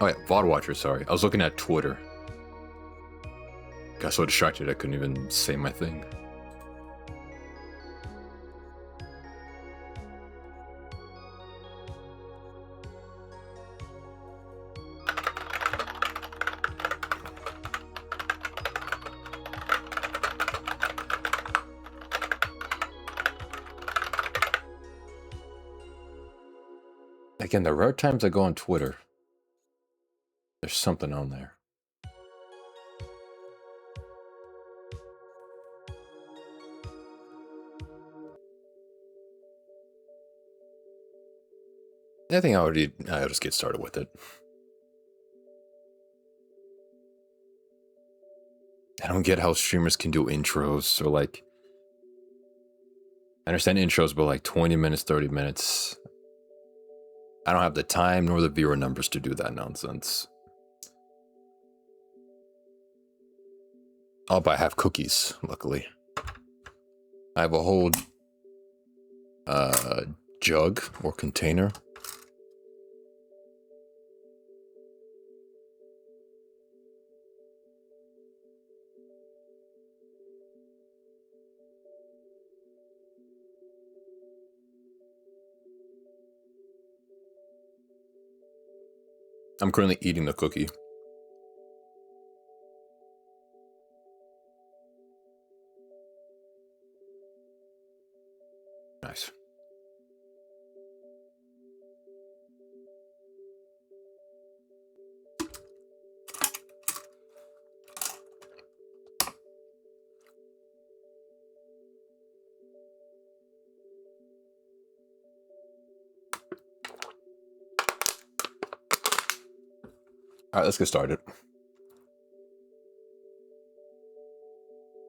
Oh yeah, VOD Watcher, sorry. I was looking at Twitter. Got so distracted I couldn't even say my thing. Again, the rare times I go on Twitter, there's something on there. I think I'll just get started with it. I don't get how streamers can do intros or like, I understand intros, but like 20 minutes, 30 minutes. I don't have the time nor the viewer numbers to do that nonsense. Oh, but I have cookies, luckily. I have a whole jug or container. I'm currently eating the cookie. Nice. All right, let's get started.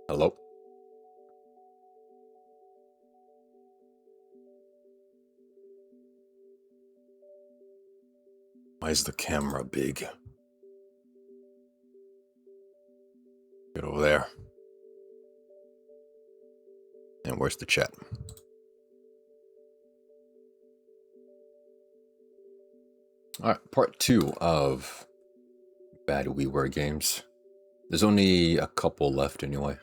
Hello. Why is the camera big? Get over there. And where's the chat? All right, part 2 of bad WiiWare games. There's only a couple left anyway.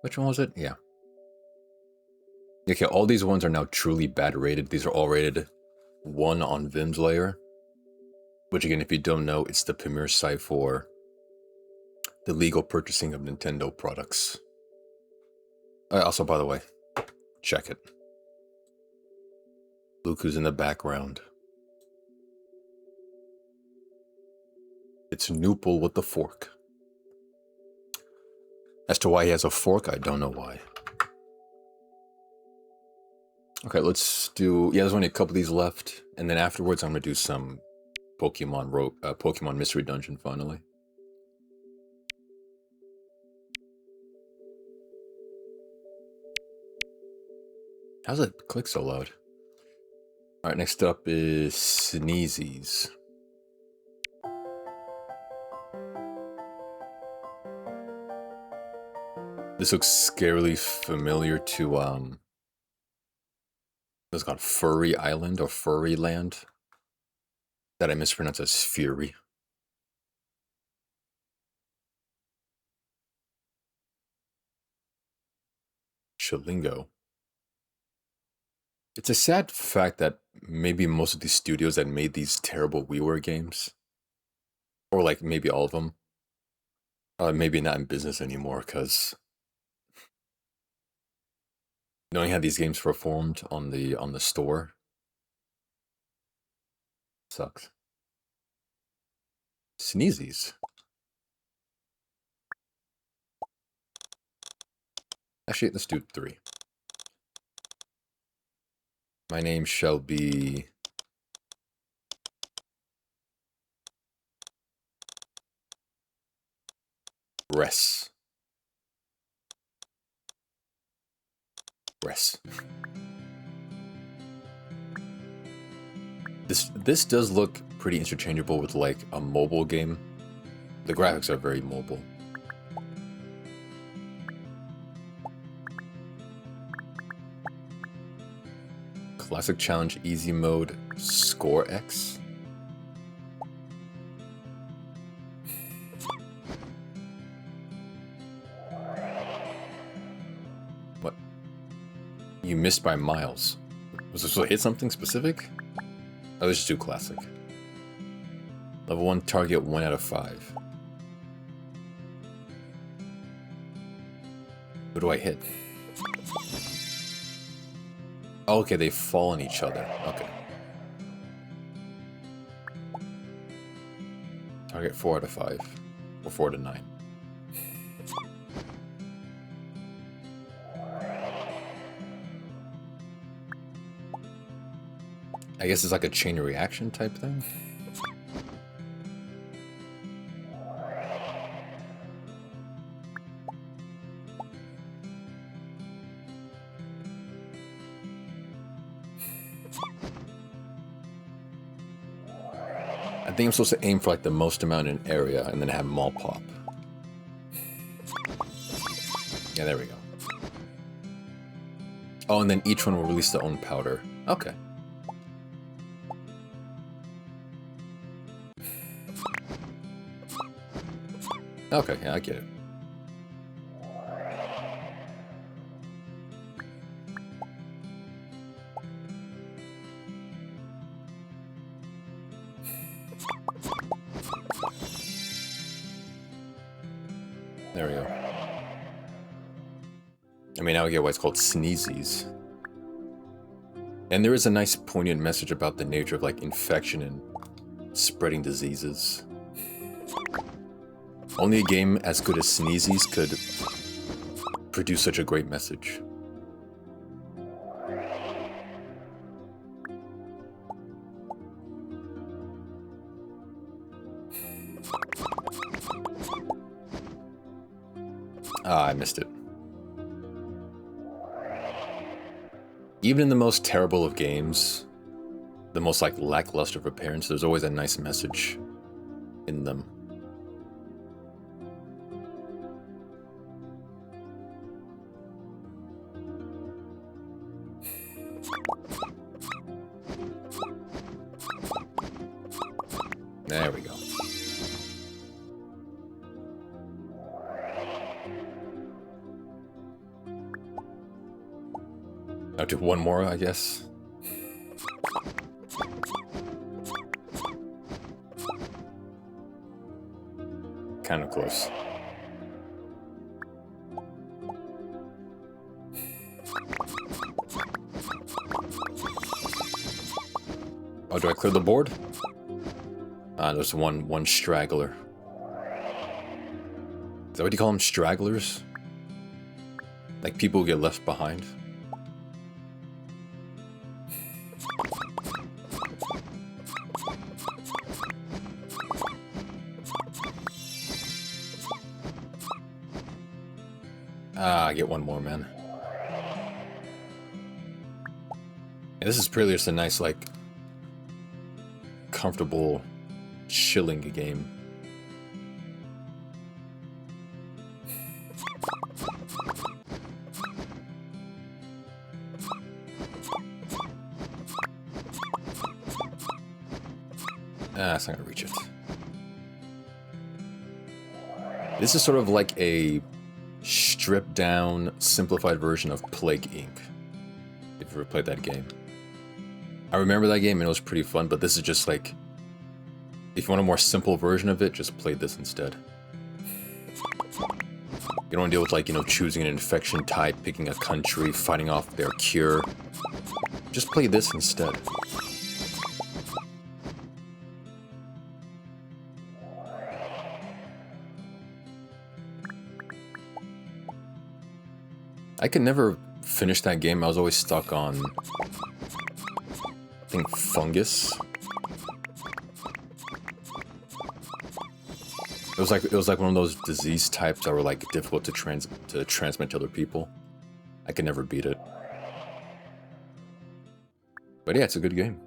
Which one was it? Yeah. Okay, all these ones are now truly bad rated. These are all rated 1 on Vim's layer. Which again, if you don't know, it's the premier site for the legal purchasing of Nintendo products. Also, by the way, check it. Luke who's in the background. It's Noople with the fork. As to why he has a fork, I don't know why. Okay, let's do... Yeah, there's only a couple of these left. And then afterwards, I'm going to do some Pokemon Mystery Dungeon, finally. How's it click so loud? Alright, next up is Sneezies. This looks scarily familiar to, it's called Furry Island or Furry Land. That I mispronounced as Fury. Chilingo. It's a sad fact that maybe most of these studios that made these terrible WiiWare games, or like maybe all of them, maybe not in business anymore, because knowing how these games performed on the store sucks. Sneezies. Actually, let's do 3. My name shall be... Res. This does look pretty interchangeable with like a mobile game. The graphics are very mobile. Classic Challenge, Easy Mode, Score X. What? You missed by miles. Was this supposed to hit something specific? Oh, let's just do Classic. Level 1, target 1 out of 5. What do I hit? Oh, okay, they fall on each other. Okay. Target 4 out of 5. Or 4 to 9. I guess it's like a chain reaction type thing. I think I'm supposed to aim for like the most amount in area and then have them all pop. Yeah, there we go. Oh, and then each one will release their own powder. Okay. Okay, yeah, I get it. There we go. I mean, now we get why it's called sneezies. And there is a nice poignant message about the nature of like infection and spreading diseases. Only a game as good as Sneezies could produce such a great message. Ah, I missed it. Even in the most terrible of games, the most like lackluster of appearance, there's always a nice message in them. There we go. I'll do one more, I guess. Kind of close. Oh, do I clear the board? There's one straggler. Is that what you call them, stragglers? Like people who get left behind? I get one more, man. Yeah, this is purely just a nice, like, comfortable, chilling game. That's not gonna reach it. This is sort of like a stripped down, simplified version of Plague Inc. If you ever played that game. I remember that game and it was pretty fun, but this is just like, if you want a more simple version of it, just play this instead. You don't want to deal with like, you know, choosing an infection type, picking a country, fighting off their cure. Just play this instead. I could never finish that game. I was always stuck on, I think, fungus. It was like one of those disease types that were like difficult to transmit to other people. I could never beat it. But yeah, it's a good game.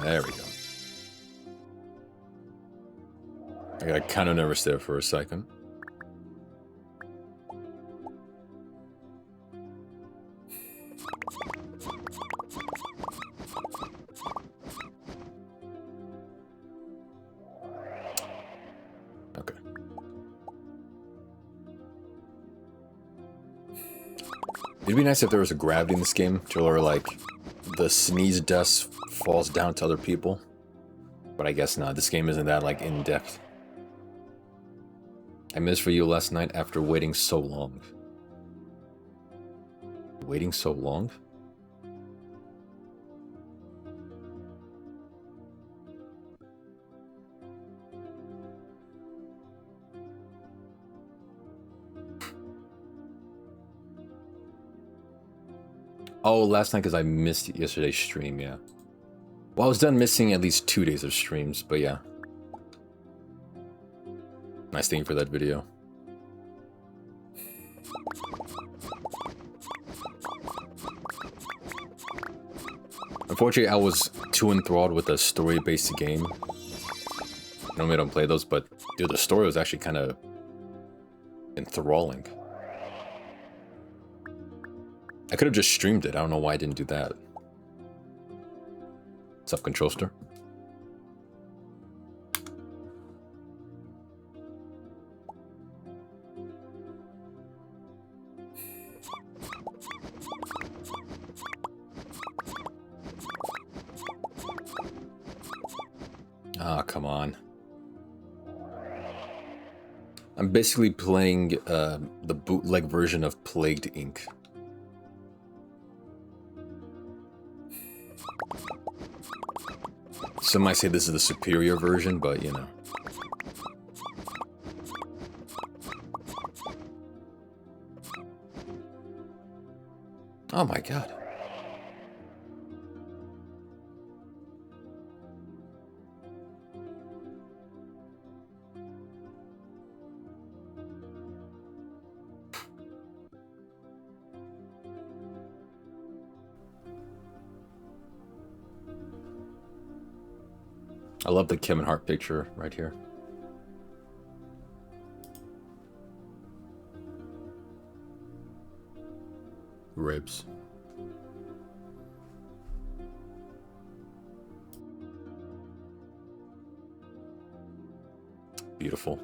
There we go. I got kind of nervous there for a second. Okay. It'd be nice if there was a gravity in this game, to where like the sneeze dust falls down to other people. But I guess not. This game isn't that like in depth. I missed for you last night after waiting so long. Waiting so long? Oh, last night because I missed yesterday's stream, yeah. Well, I was done missing at least 2 days of streams, but yeah. Nice thing for that video. Unfortunately, I was too enthralled with a story-based game. Normally I don't play those, but dude, the story was actually kind of enthralling. I could have just streamed it. I don't know why I didn't do that. What's up, Controlster? Ah, come on. I'm basically playing the bootleg version of Plagued Inc. Some might say this is the superior version, but you know. Oh my god. I love the Kevin Hart picture right here. Ribs. Beautiful.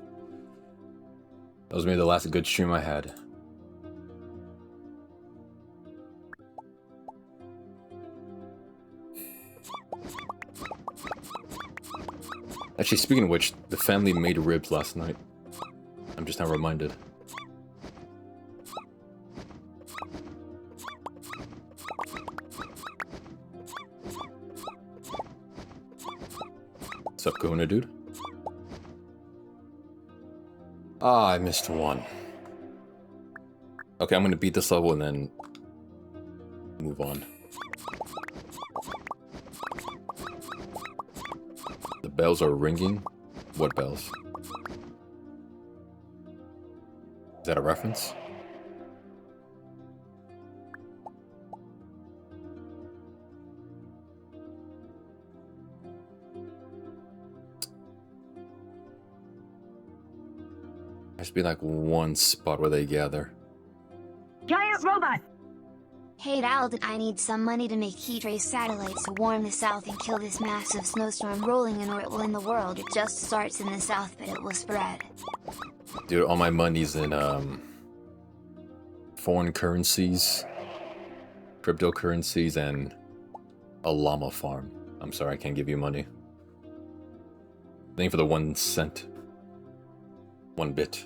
That was maybe the last good stream I had. Actually, speaking of which, the family made ribs last night. I'm just now reminded. What's up, Kahuna, dude? Ah, I missed one. Okay, I'm gonna beat this level and then move on. The bells are ringing. What bells? Is that a reference? There should be like one spot where they gather. Giant robot! Hey Dald, I need some money to make heat ray satellites to warm the south and kill this massive snowstorm rolling in or it will end the world. It just starts in the south, but it will spread. Dude, all my money's in foreign currencies, cryptocurrencies, and a llama farm. I'm sorry, I can't give you money. Thank you for the 1 cent. 1 bit.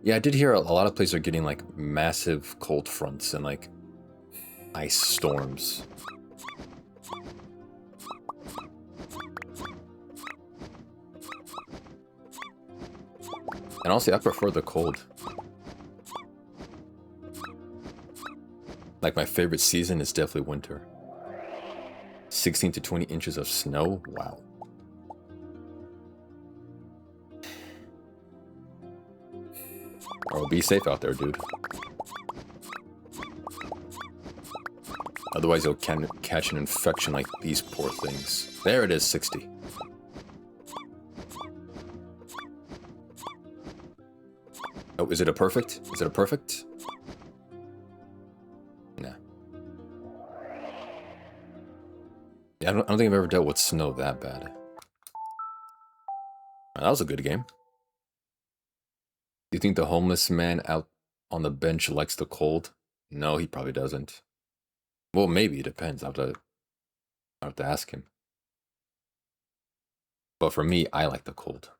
Yeah, I did hear a lot of places are getting like massive cold fronts and like ice storms. And honestly, I prefer the cold. Like, my favorite season is definitely winter. 16 to 20 inches of snow? Wow. Oh, be safe out there, dude. Otherwise, you'll catch an infection like these poor things. There it is, 60. Oh, is it a perfect? Is it a perfect? Nah. Yeah, I don't think I've ever dealt with snow that bad. That was a good game. Do you think the homeless man out on the bench likes the cold? No, he probably doesn't. Well, maybe, it depends. I'll have to ask him. But for me, I like the cold.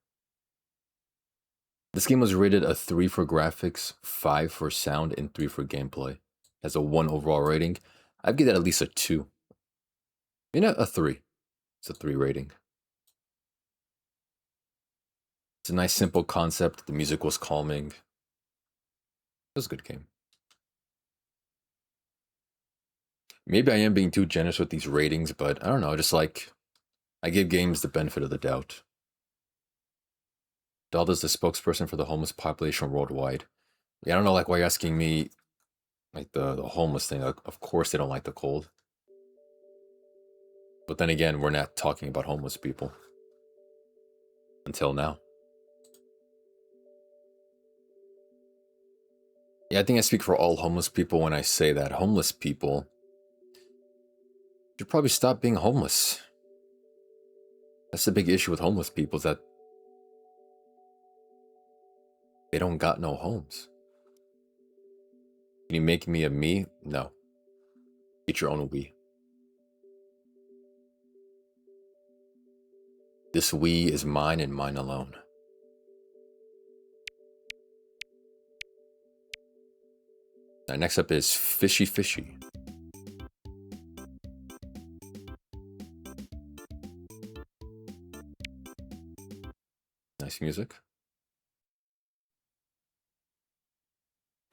This game was rated a 3 for graphics, 5 for sound, and 3 for gameplay. Has a 1 overall rating. I'd give that at least a 2. You know, a 3. It's a 3 rating. It's a nice, simple concept. The music was calming. It was a good game. Maybe I am being too generous with these ratings, but I don't know. Just like, I give games the benefit of the doubt. Dalda's the spokesperson for the homeless population worldwide. Yeah, I don't know, like, why you're asking me, like, the homeless thing. Like, of course they don't like the cold. But then again, we're not talking about homeless people. Until now. Yeah, I think I speak for all homeless people when I say that homeless people should probably stop being homeless. That's the big issue with homeless people, is that they don't got no homes. Can you make me a me? No. Get your own we. This we is mine and mine alone. Now, next up is Fishy Fishy. Nice music.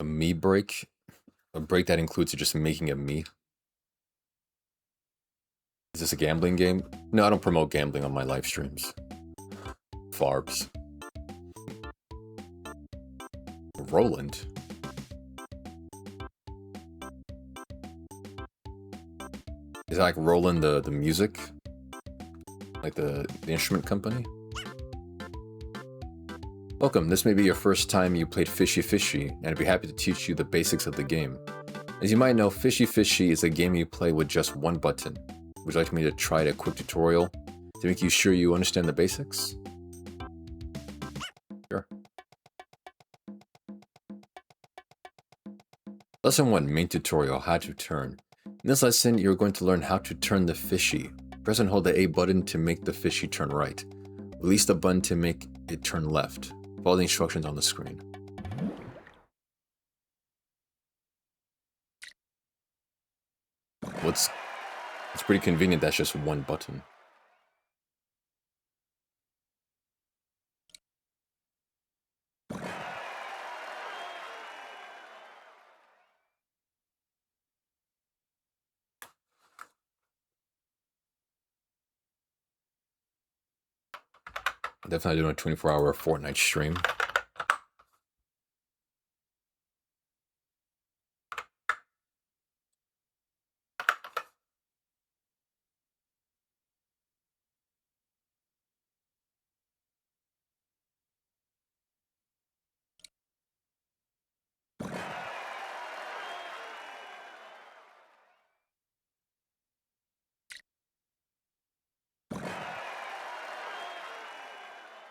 A me break. A break that includes just making a me. Is this a gambling game? No, I don't promote gambling on my live streams. Farbs. Roland. Is that like Roland the music? Like the instrument company? Welcome, this may be your first time you played Fishy Fishy, and I'd be happy to teach you the basics of the game. As you might know, Fishy Fishy is a game you play with just one button. Would you like me to try a quick tutorial to make you sure you understand the basics? Sure. Lesson 1, main tutorial, how to turn. In this lesson, you're going to learn how to turn the fishy. Press and hold the A button to make the fishy turn right. Release the button to make it turn left. Follow the instructions on the screen. It's pretty convenient that's just one button. Definitely doing a 24-hour Fortnite stream.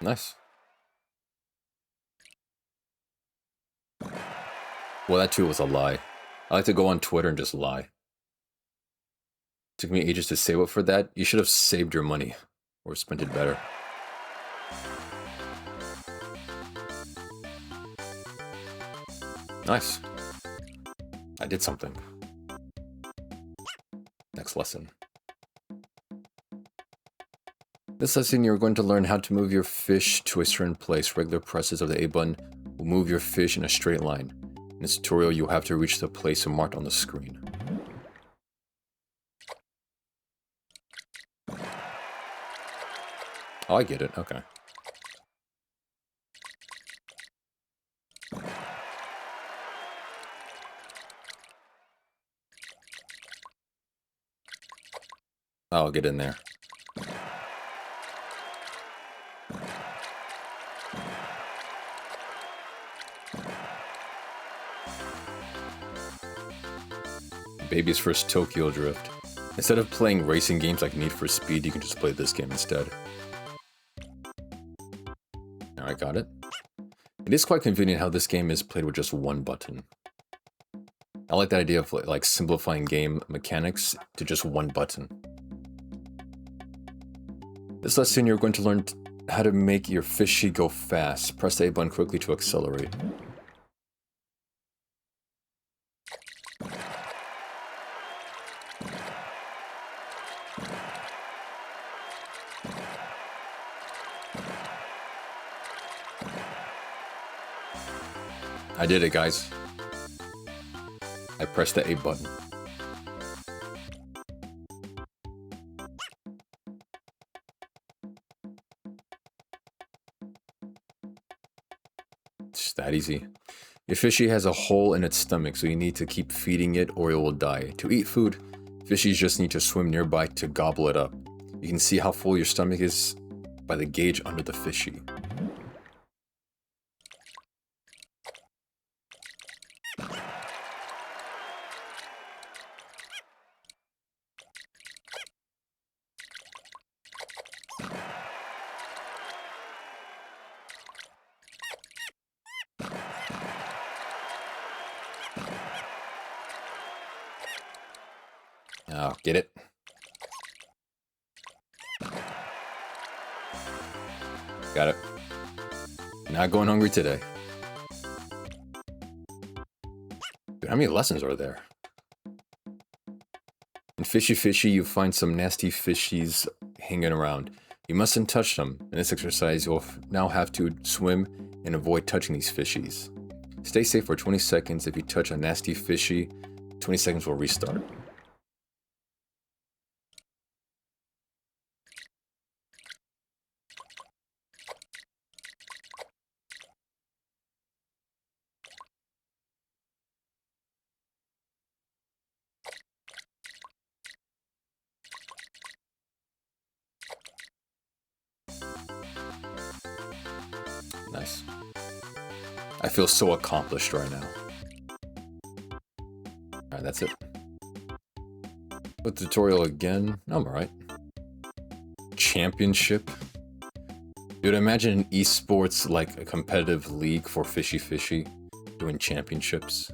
Nice. Well, that too was a lie. I like to go on Twitter and just lie. Took me ages to save up for that. You should have saved your money or spent it better. Nice. I did something. Next lesson. This lesson, you're going to learn how to move your fish to a certain place. Regular presses of the A button will move your fish in a straight line. In this tutorial, you'll have to reach the place marked on the screen. Oh, I get it. Okay. I'll get in there. Baby's first Tokyo Drift. Instead of playing racing games like Need for Speed, you can just play this game instead. Alright, got it. It is quite convenient how this game is played with just one button. I like that idea of like simplifying game mechanics to just one button. This lesson you're going to learn how to make your fishy go fast. Press the A button quickly to accelerate. I did it, guys. I pressed the A button. It's that easy. Your fishy has a hole in its stomach, so you need to keep feeding it or it will die. To eat food, fishies just need to swim nearby to gobble it up. You can see how full your stomach is by the gauge under the fishy. Oh, get it? Got it. Not going hungry today. Dude, how many lessons are there? In Fishy Fishy, you find some nasty fishies hanging around. You mustn't touch them. In this exercise, you'll now have to swim and avoid touching these fishies. Stay safe for 20 seconds. If you touch a nasty fishy, 20 seconds will restart. Nice. I feel so accomplished right now. Alright, that's it. What tutorial again? I'm alright. Championship? Dude, imagine an esports like a competitive league for Fishy Fishy doing championships.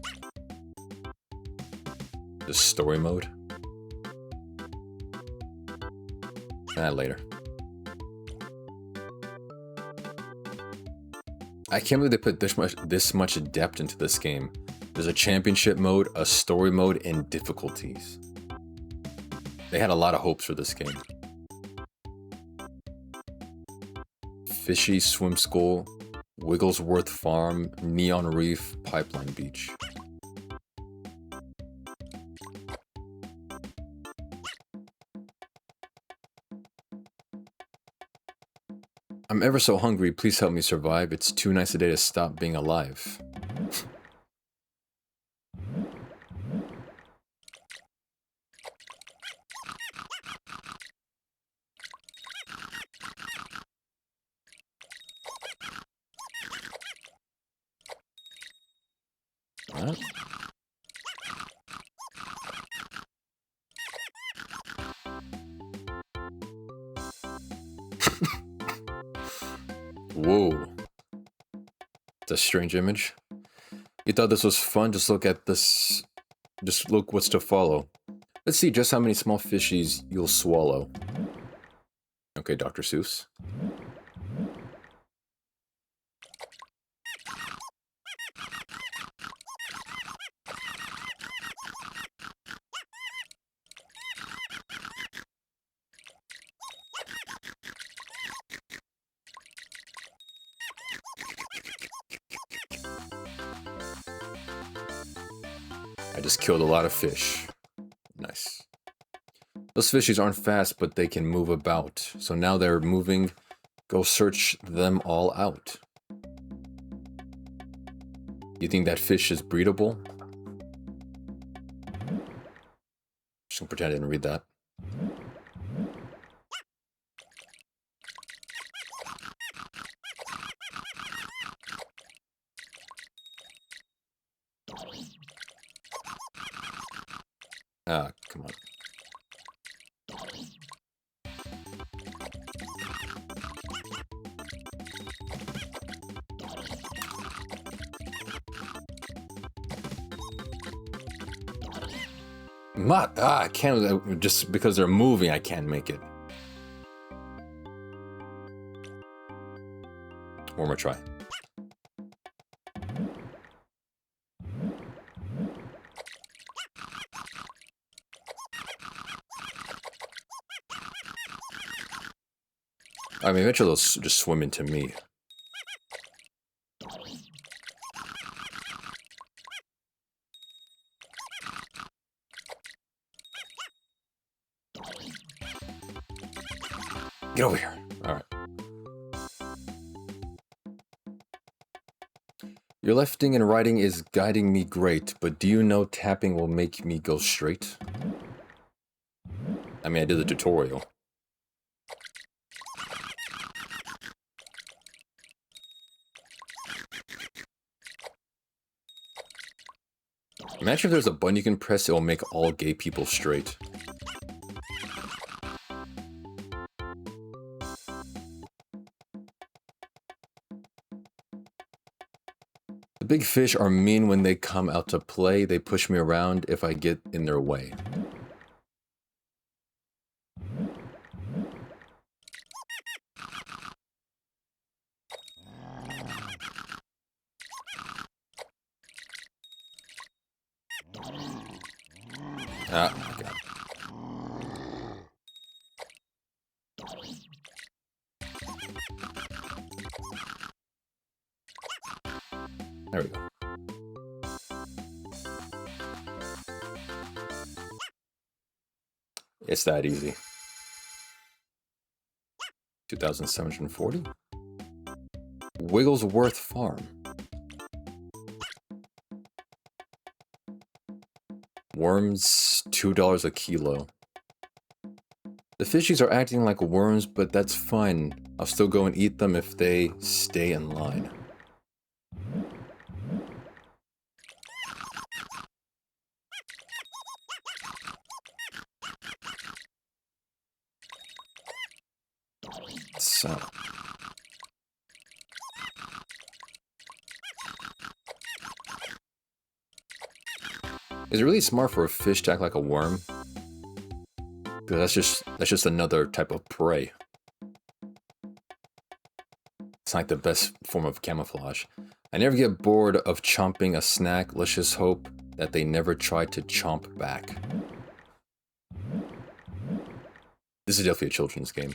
The story mode? Later. I can't believe they put this much depth into this game. There's a championship mode, a story mode, and difficulties. They had a lot of hopes for this game. Fishy Swim School, Wigglesworth Farm, Neon Reef, Pipeline Beach. I'm ever so hungry, please help me survive. It's too nice a day to stop being alive. What? Whoa. It's a strange image. You thought this was fun? Just look at this. Just look what's to follow. Let's see just how many small fishies you'll swallow. Okay, Dr. Seuss. I just killed a lot of fish. Nice. Those fishies aren't fast, but they can move about. So now they're moving. Go search them all out. You think that fish is breedable? Just gonna pretend I didn't read that. Ah, come on. I can't, just because they're moving, I can't make it. One more try. I mean, eventually they'll just swim into me. Get over here. Alright. Your lefting and righting is guiding me great, but do you know tapping will make me go straight? I mean, I did the tutorial. Imagine if there's a button you can press, it will make all gay people straight. The big fish are mean when they come out to play. They push me around if I get in their way. Ah, okay. There we go. It's that easy. 2,740? Wigglesworth Farm. Worms, $2 a kilo. The fishies are acting like worms, but that's fine. I'll still go and eat them if they stay in line. So. Is it really smart for a fish to act like a worm? Because that's just another type of prey. It's like the best form of camouflage. I never get bored of chomping a snack. Let's just hope that they never try to chomp back. This is definitely a children's game.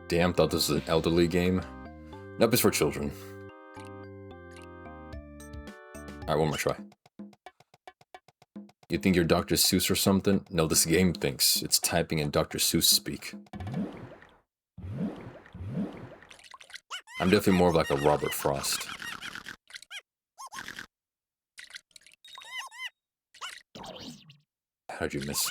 Damn, thought this was an elderly game. Nope, it's for children. Alright, one more try. You think you're Dr. Seuss or something? No, this game thinks. It's typing in Dr. Seuss speak. I'm definitely more of like a Robert Frost. How'd you miss?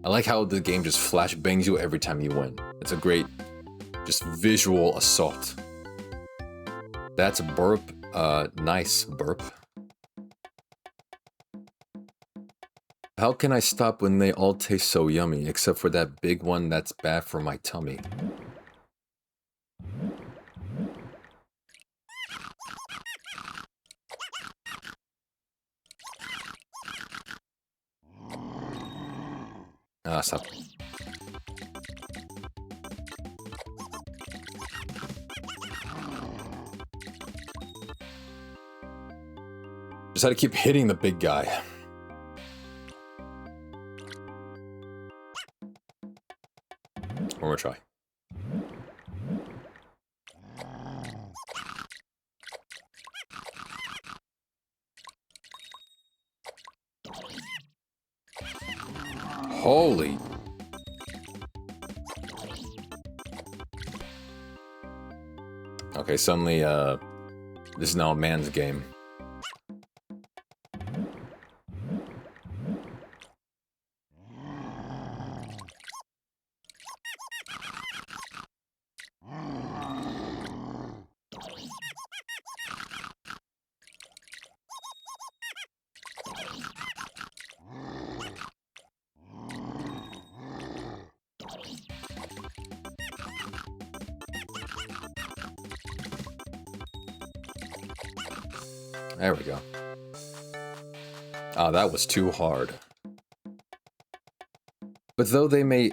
I like how the game just flashbangs you every time you win. It's a great, just visual assault. That's a burp. Nice burp. How can I stop when they all taste so yummy, except for that big one that's bad for my tummy? Ah, stop. Just had to keep hitting the big guy. One more try. Holy. Okay, suddenly, this is now a man's game. There we go. Ah, that was too hard. But though they may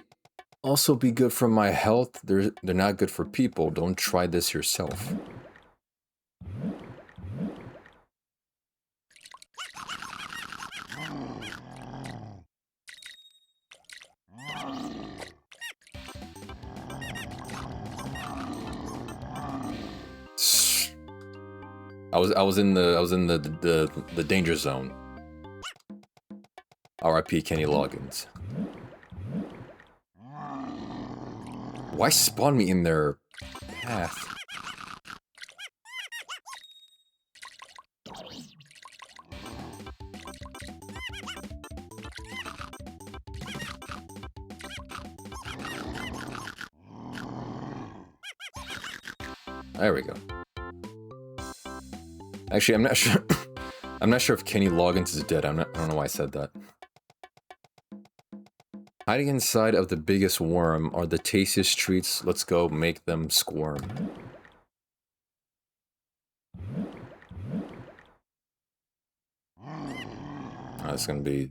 also be good for my health, they're not good for people. Don't try this yourself. I was in the danger zone. R.I.P. Kenny Loggins. Why spawn me in their path? There we go. Actually, I'm not sure. I'm not sure if Kenny Loggins is dead. I don't know why I said that. Hiding inside of the biggest worm are the tastiest treats. Let's go make them squirm. That's gonna be...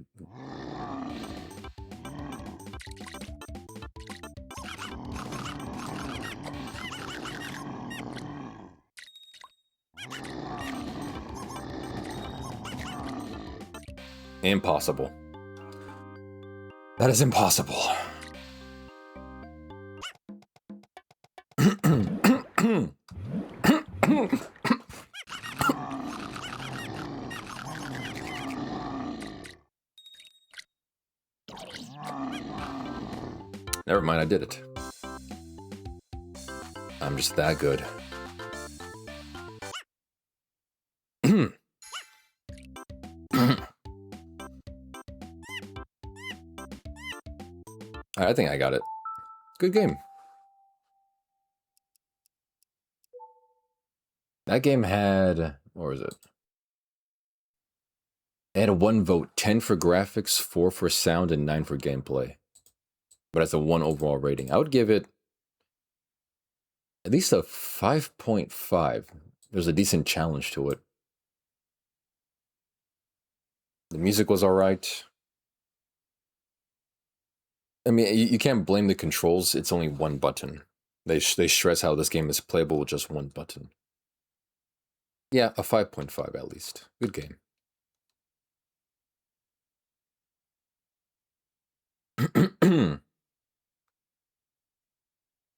impossible. That is impossible. Never mind, I did it. I'm just that good. I think I got it. Good game. That game had... what was it? It had a 1 vote, 10 for graphics, 4 for sound, and 9 for gameplay. But it's a 1 overall rating. I would give it at least a 5.5. There's a decent challenge to it. The music was alright. I mean, you can't blame the controls. It's only 1 button. They stress how this game is playable with just 1 button. Yeah, a 5.5 at least. Good game.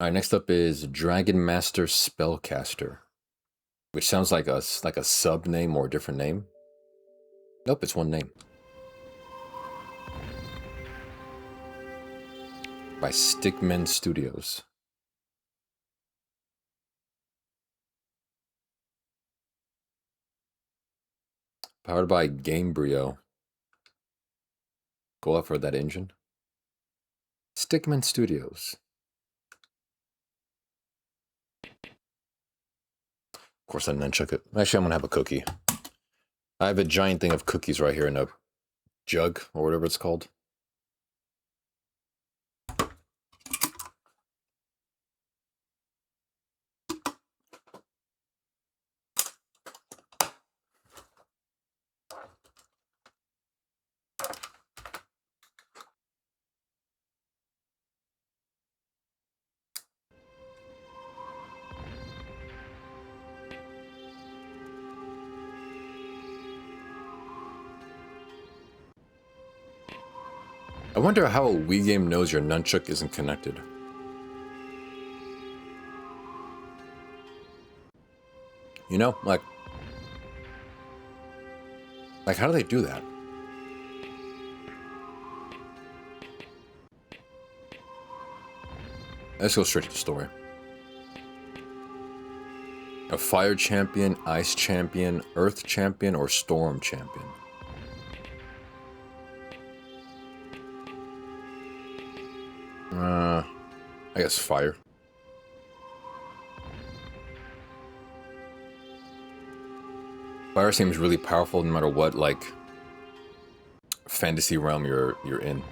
Alright, next up is Dragon Master Spellcaster. Which sounds like a sub name or a different name. Nope, it's 1 name. By Stickmen Studios. Powered by Gamebryo. Go out for that engine. Stickmen Studios. Of course I nunchuck it. Actually, I'm gonna have a cookie. I have a giant thing of cookies right here in a jug, or whatever it's called. I wonder how a Wii game knows your nunchuck isn't connected. You know, like how do they do that? Let's go straight to the story. A fire champion, ice champion, earth champion, or storm champion? I guess fire. Fire seems really powerful no matter what, like, fantasy realm you're in.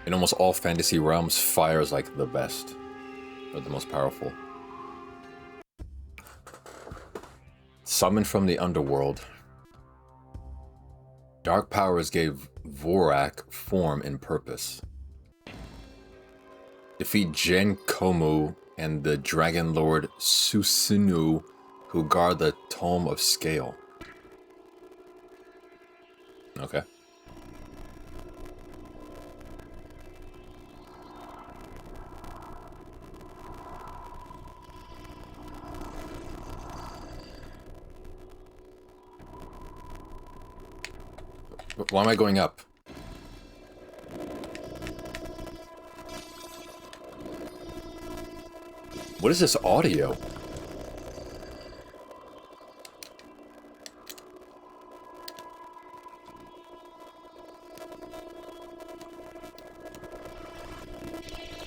In almost all fantasy realms, fire is like the best, or the most powerful. Summoned from the underworld. Dark powers gave Vorak form and purpose. Defeat Gen Komu and the Dragon Lord Susunu, who guard the Tome of Scale. Okay. Why am I going up? What is this audio?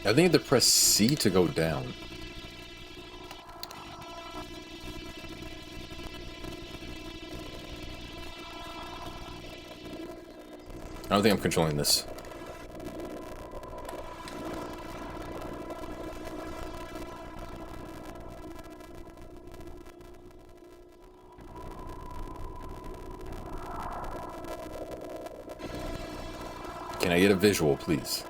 I think you have to press C to go down. I don't think I'm controlling this. Can I get a visual, please?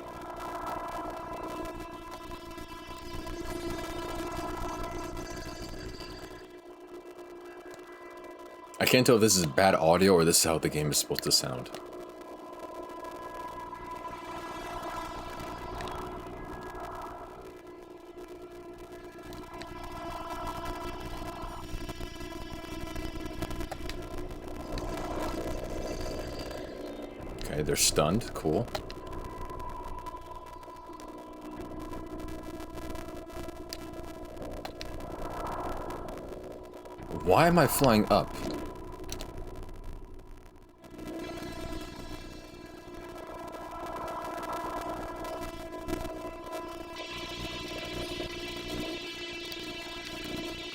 I can't tell if this is bad audio or this is how the game is supposed to sound. Okay, they're stunned. Cool. Why am I flying up?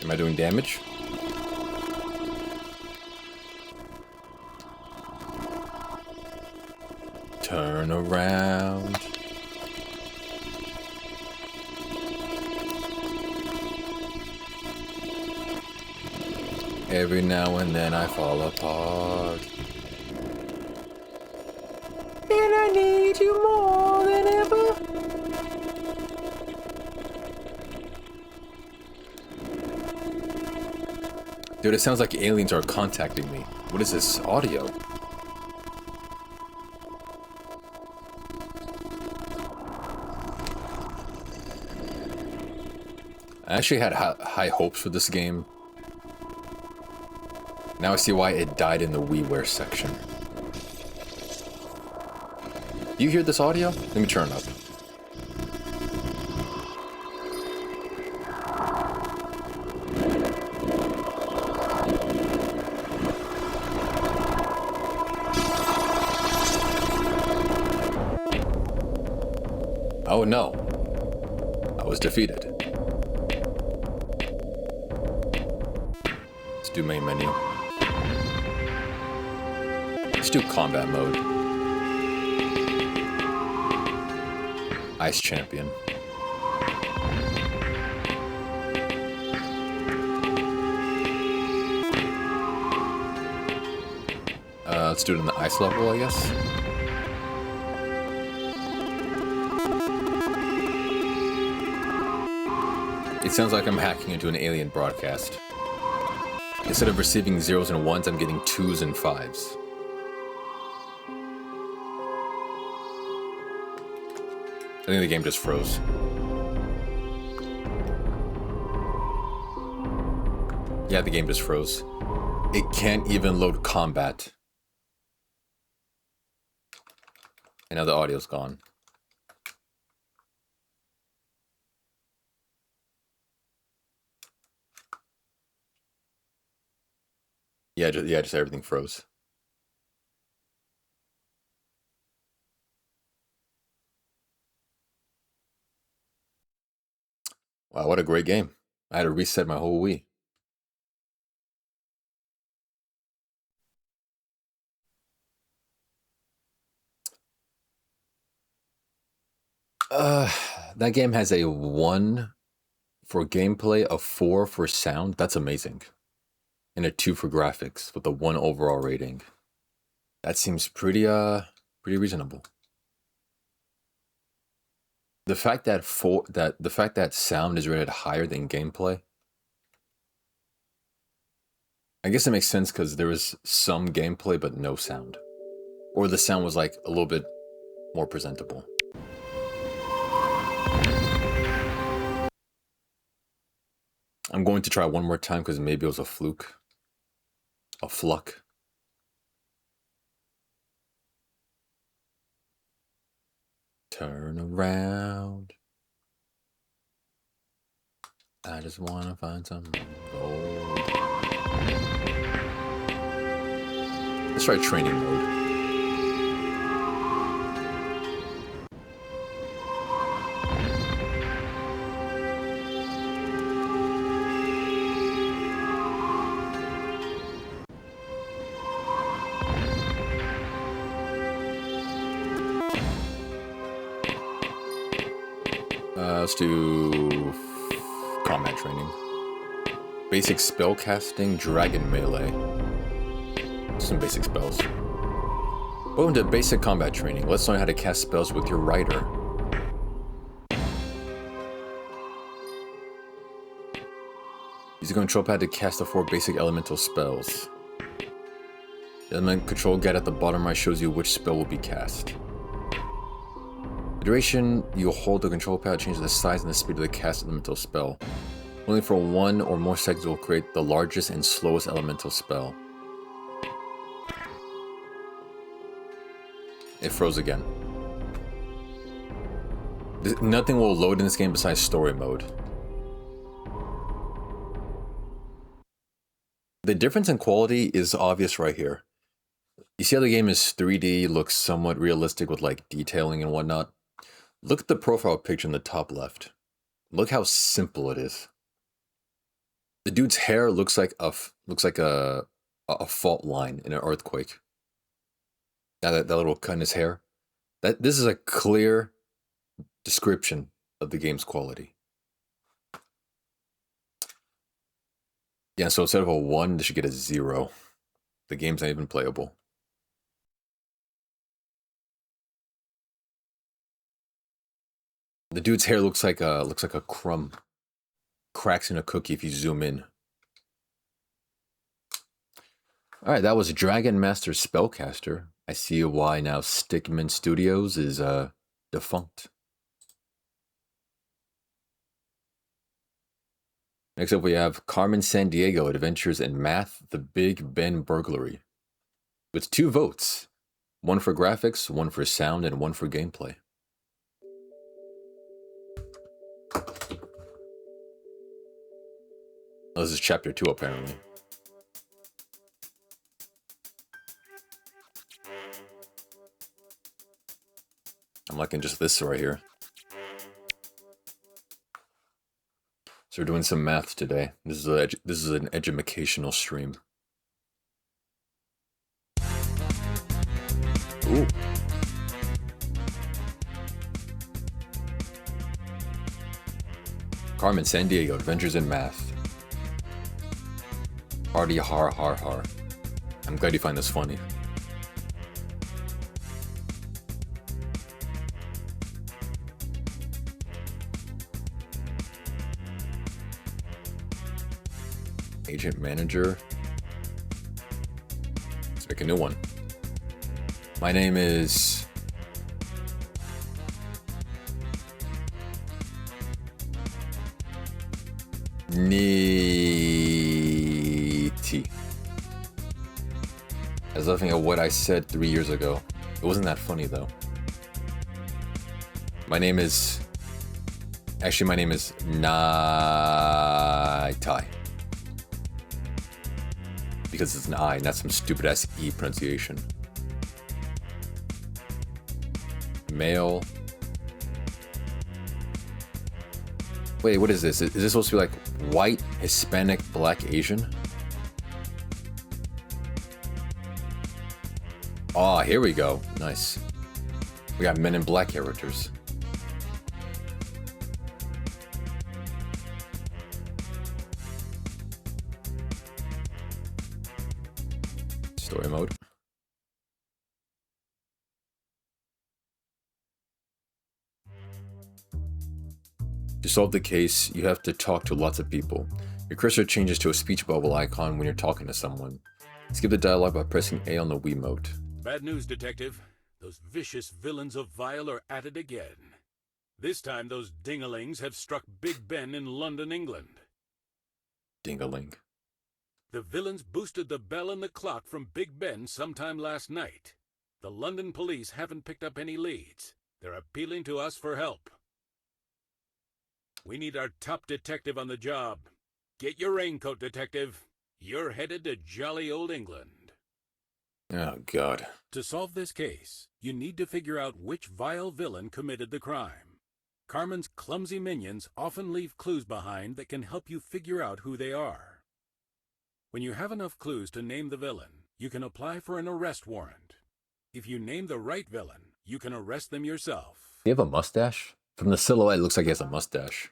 Am I doing damage? Turn around. Every now and then I fall apart. And I need you more than ever. Dude, it sounds like aliens are contacting me. What is this audio? I actually had high hopes for this game. Now I see why it died in the WiiWare section. Do you hear this audio? Let me turn it up. Oh no. I was defeated. Let's do main menu. Let's do combat mode. Ice champion. Let's do it in the ice level, I guess. It sounds like I'm hacking into an alien broadcast. Instead of receiving 0s and 1s, I'm getting 2s and 5s. I think the game just froze. Yeah, the game just froze. It can't even load combat. And now the audio's gone. Just everything froze. Wow, what a great game. I had to reset my whole Wii. That game has a 1 for gameplay, a 4 for sound. That's amazing. And a 2 for graphics with a 1 overall rating. That seems pretty reasonable. The fact that sound is rated higher than gameplay, I guess it makes sense because there was some gameplay but no sound. Or the sound was like a little bit more presentable. I'm going to try one more time because maybe it was a fluke. A fluck. Turn around. I just want to find some gold. Let's try training mode. Let's do combat training. Basic spell casting, dragon melee. Some basic spells. Welcome to basic combat training. Let's learn how to cast spells with your rider. Use the control pad to cast the 4 basic elemental spells. The element control guide at the bottom right shows you which spell will be cast. The duration you hold the control pad changes the size and the speed of the cast elemental spell. Only for 1 or more seconds will create the largest and slowest elemental spell. It froze again. Nothing will load in this game besides story mode. The difference in quality is obvious right here. You see how the game is 3D, looks somewhat realistic with like detailing and whatnot. Look at the profile picture in the top left. Look how simple it is. The dude's hair looks like a fault line in an earthquake. That little cut in his hair. This is a clear description of the game's quality. Yeah, so instead of a 1, this should get a 0. The game's not even playable. The dude's hair looks like a crumb. Cracks in a cookie if you zoom in. Alright, that was Dragon Master Spellcaster. I see why now Stickman Studios is defunct. Next up we have Carmen Sandiego Adventures in Math, The Big Ben Burglary. With 2 votes. 1 for graphics, 1 for sound, and 1 for gameplay. Oh, this is chapter 2 apparently. I'm liking just this right here. So we're doing some math today. This is an educational stream. Ooh. Carmen Sandiego Adventures in Math. Hardy har har har. I'm glad you find this funny. Agent manager. Let's make a new one. My name is Neety. I was laughing at what I said 3 years ago. It wasn't that funny though. My name is Naitai. because it's an I, not some stupid ass E pronunciation. Male. Wait, what is this? Is this supposed to be like white, Hispanic, black, Asian? Oh, here we go. Nice. We got men in black characters. Story mode. To solve the case, you have to talk to lots of people. Your cursor changes to a speech bubble icon when you're talking to someone. Skip the dialogue by pressing A on the Wiimote. Bad news, Detective. Those vicious villains of Vile are at it again. This time those dingalings have struck Big Ben in London, England. Dingaling. The villains boosted the bell and the clock from Big Ben sometime last night. The London police haven't picked up any leads. They're appealing to us for help. We need our top detective on the job. Get your raincoat, Detective. You're headed to jolly old England. Oh, God. To solve this case, you need to figure out which vile villain committed the crime. Carmen's clumsy minions often leave clues behind that can help you figure out who they are. When you have enough clues to name the villain, you can apply for an arrest warrant. If you name the right villain, you can arrest them yourself. Do you have a mustache? From the silhouette, it looks like he has a mustache.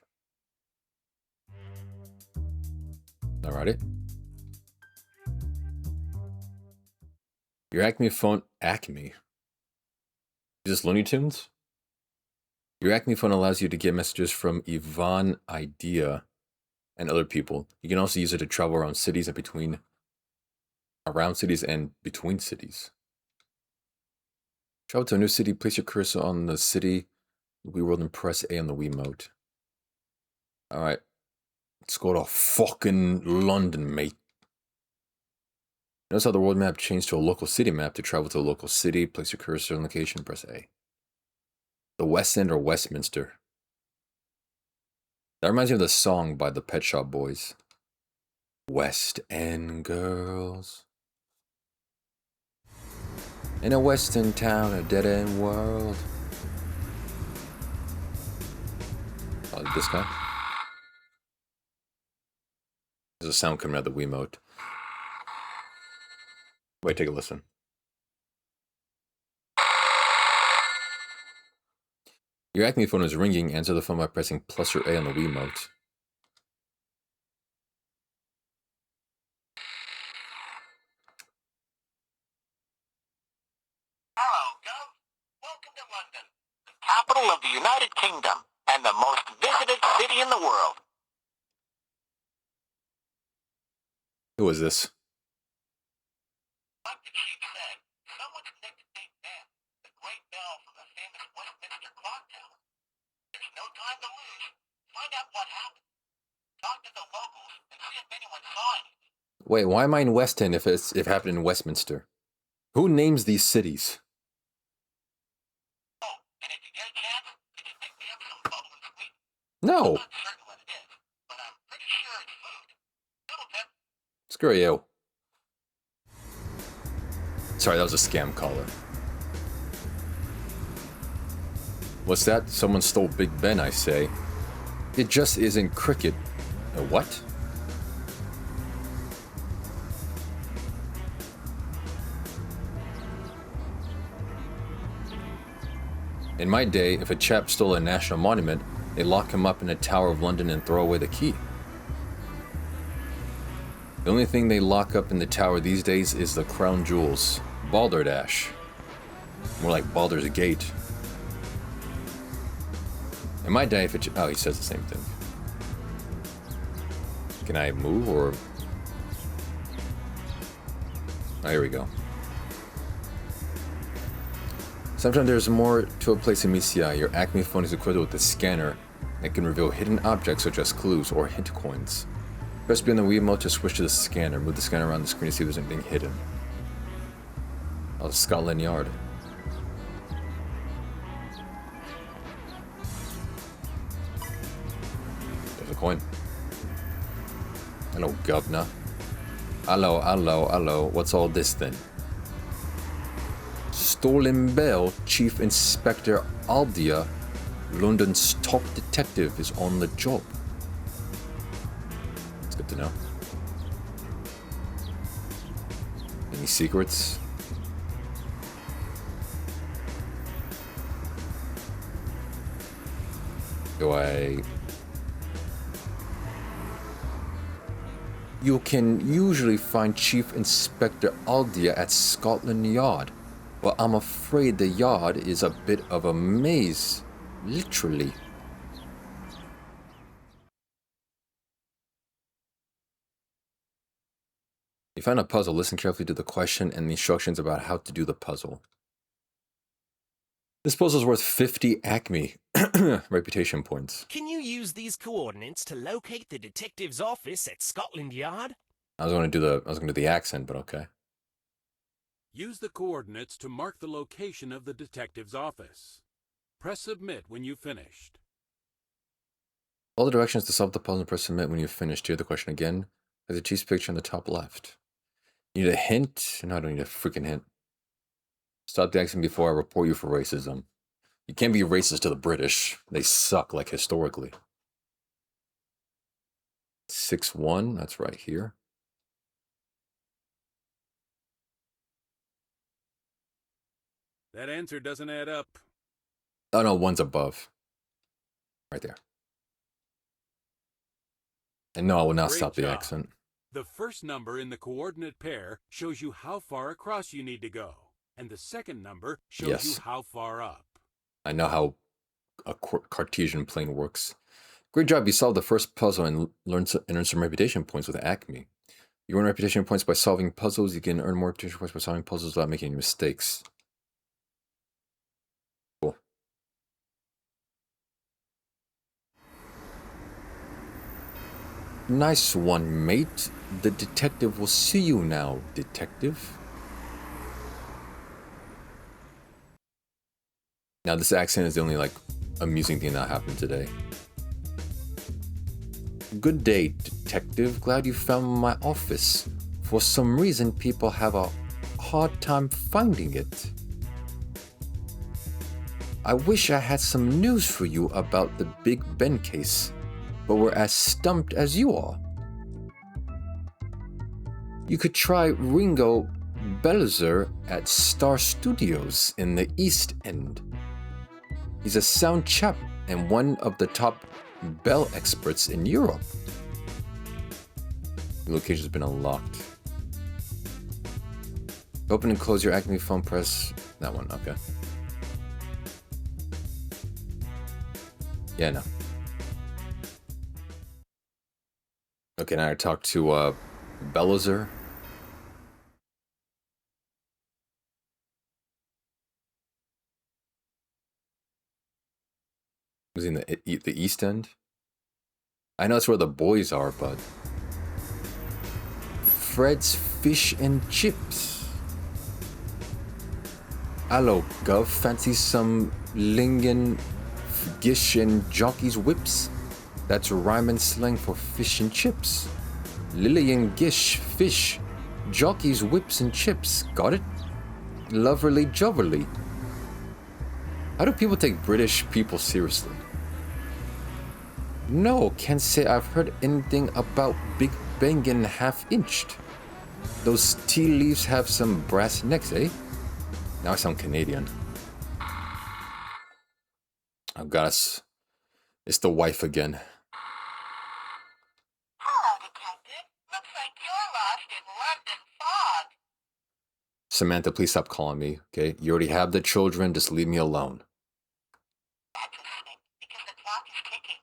Alrighty. Your Acme phone... Acme? Is this Looney Tunes? Your Acme phone allows you to get messages from Yvonne, Idea, and other people. You can also use it to travel around cities and between... Around cities and between cities. Travel to a new city, place your cursor on the city, Wii World, and press A on the Wiimote. Alright. Let's go to fucking London, mate. Notice how the world map changed to a local city map. To travel to a local city, place your cursor on location, press A. The West End or Westminster? That reminds me of the song by the Pet Shop Boys. West End girls. In a western town, a dead-end world. Oh, this guy? There's a sound coming out of the Wiimote. Wait, take a listen. Your Acme phone is ringing. Answer the phone by pressing plus or A on the Wiimote. Hello, Gov. Welcome to London, the capital of the United Kingdom, and the most visited city in the world. Who is this? Like the chief said, someone's nicked Big Ben, the great bell from the famous Westminster clock tower. There's no time to lose. Find out what happened. Talk to the locals and see if anyone saw it. Wait, why am I in West End if it happened in Westminster? Who names these cities? Oh, and if you get a chance, could you pick me up some bubbling sweet? No. I'm not certain what it is, but I'm pretty sure it's food. Little tip. Screw you. Sorry, that was a scam caller. What's that? Someone stole Big Ben, I say. It just isn't cricket. A what? In my day, if a chap stole a national monument, they lock him up in a Tower of London and throw away the key. The only thing they lock up in the tower these days is the crown jewels. Balderdash. More like Baldur's Gate. In my day, if it... Oh, he says the same thing. Can I move, or... Oh, here we go. Sometimes there's more to a place in MCI. Your Acme phone is equipped with a scanner that can reveal hidden objects such as clues or hint coins. Press B on the Wiimote to switch to the scanner. Move the scanner around the screen to see if there's anything hidden. Oh, Scotland Yard. There's a coin. Hello, governor. Hello. What's all this then? Stolen Bell Chief Inspector Aldia, London's top detective, is on the job. It's good to know. Any secrets? You can usually find Chief Inspector Aldia at Scotland Yard. Well, I'm afraid the yard is a bit of a maze. Literally. You find a puzzle, listen carefully to the question and the instructions about how to do the puzzle. This puzzle is worth 50 Acme reputation points. Can you use these coordinates to locate the detective's office at Scotland Yard? I was gonna do the accent, but okay. Use the coordinates to mark the location of the detective's office. Press submit when you've finished. All the directions to solve the puzzle and press submit when you've finished. Hear the question again. There's a cheese picture on the top left. You need a hint? No, I don't need a freaking hint. Stop the accent before I report you for racism. You can't be racist to the British. They suck, like, historically. 6-1, that's right here. That answer doesn't add up. Oh no, one's above. Right there. And no, I will not Great stop the job. accent. The first number in the coordinate pair shows you how far across you need to go, and the second number shows you how far up. I know how a Cartesian plane works. Great job, you solved the first puzzle and earned some reputation points with Acme. You earn reputation points by solving puzzles. You can earn more reputation points by solving puzzles without making any mistakes. Cool. Nice one, mate. The detective will see you now, detective. Now, this accent is the only, like, amusing thing that happened today. Good day, detective. Glad you found my office. For some reason, people have a hard time finding it. I wish I had some news for you about the Big Ben case, but we're as stumped as you are. You could try Ringo Belzer at Star Studios in the East End. He's a sound chap and one of the top Bell experts in Europe. The location's been unlocked. Open and close your Acme phone, press that one, okay. Yeah, no. Okay, now I talk to Belzer. Was he in the East End? I know it's where the boys are, but Fred's Fish and Chips. Hello, Gov. Fancy some Lingen Gish and Jockey's Whips? That's rhyme and slang for fish and chips. Lillian Gish, fish. Jockey's Whips and Chips. Got it? Loverly Joverly. How do people take British people seriously? No, can't say I've heard anything about Big Bengen half-inched. Those tea leaves have some brass necks, eh? Now I sound Canadian. Oh, gosh. It's the wife again. Hello, Detective. Looks like you're lost in London fog. Samantha, please stop calling me, okay? You already have the children, just leave me alone. That's a mistake, because the clock is ticking.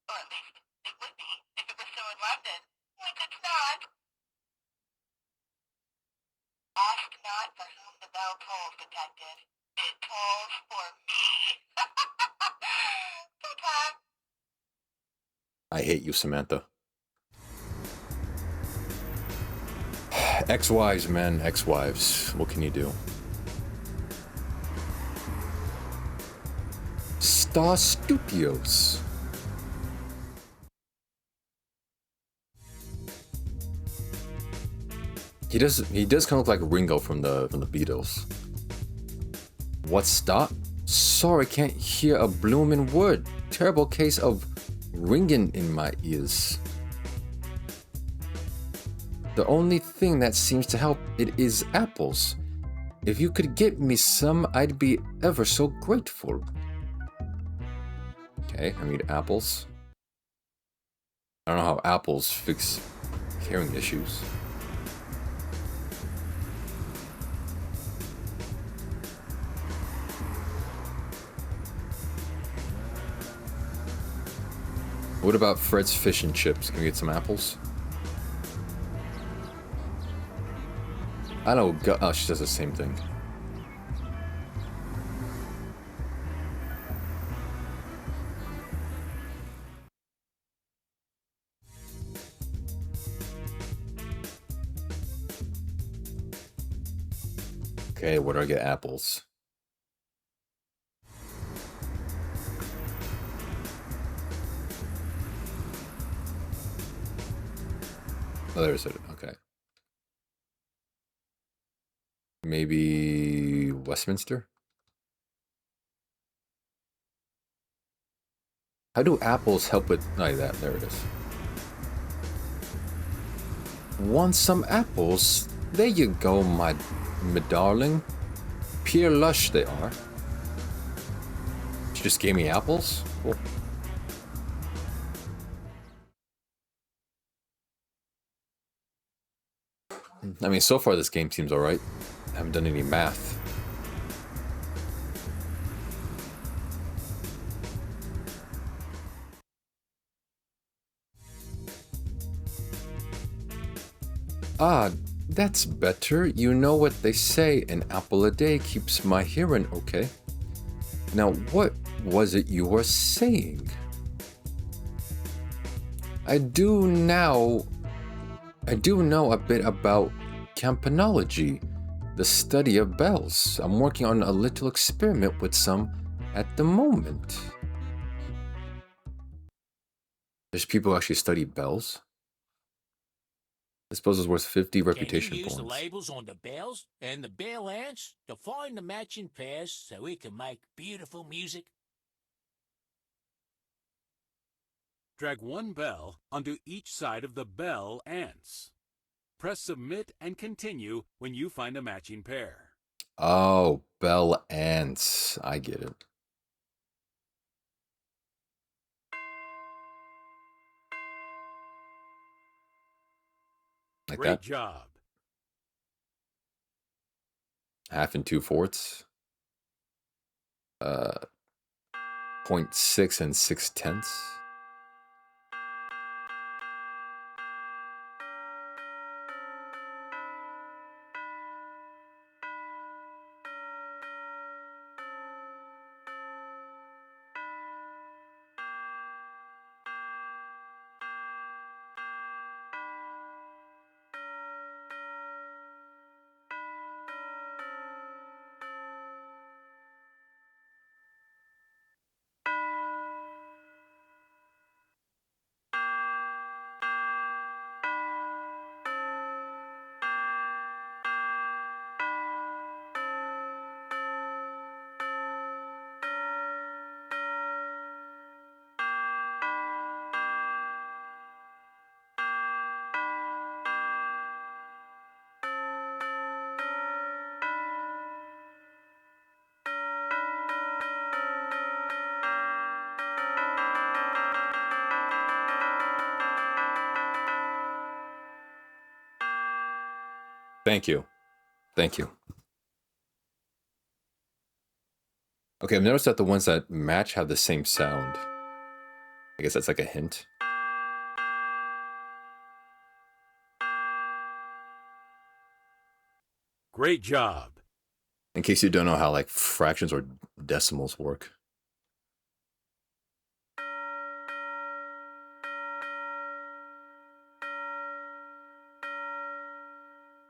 Or at least, it would be if it was so in London. Which it's not. Ask not for whom the bell tolls, Detective. It tolls for me. Good. I hate you, Samantha. Ex-wives, man, ex-wives. What can you do? Star Studios. He does kind of look like Ringo from the Beatles. What's that? Sorry, can't hear a bloomin' word. Terrible case of ringing in my ears. The only thing that seems to help it is apples. If you could get me some, I'd be ever so grateful. Okay, I need apples. I don't know how apples fix hearing issues. What about Fred's fish and chips? Can we get some apples? I know. Oh, she does the same thing. Okay, where do I get apples? Oh, there's it. Okay. Maybe Westminster? How do apples help with like that? There it is. Want some apples? There you go, my darling. Pure lush they are. She just gave me apples? Cool. I mean, so far this game seems alright. I haven't done any math. Ah, that's better. You know what they say, an apple a day keeps my hearing okay. Now, what was it you were saying? I do know a bit about campanology, the study of bells. I'm working on a little experiment with some at the moment. There's people who actually study bells? This puzzle is worth 50 reputation Can you use points. the labels on the bells and the bell ants to find the matching pairs so we can make beautiful music? Drag one bell onto each side of the bell ants. Press submit and continue when you find a matching pair. Oh, bell ants. I get it. Like Great that? job. Half and 2/4. 0.6 and 6/10. Thank you. Thank you. Okay, I've noticed that the ones that match have the same sound. I guess that's like a hint. Great job. In case you don't know how like fractions or decimals work.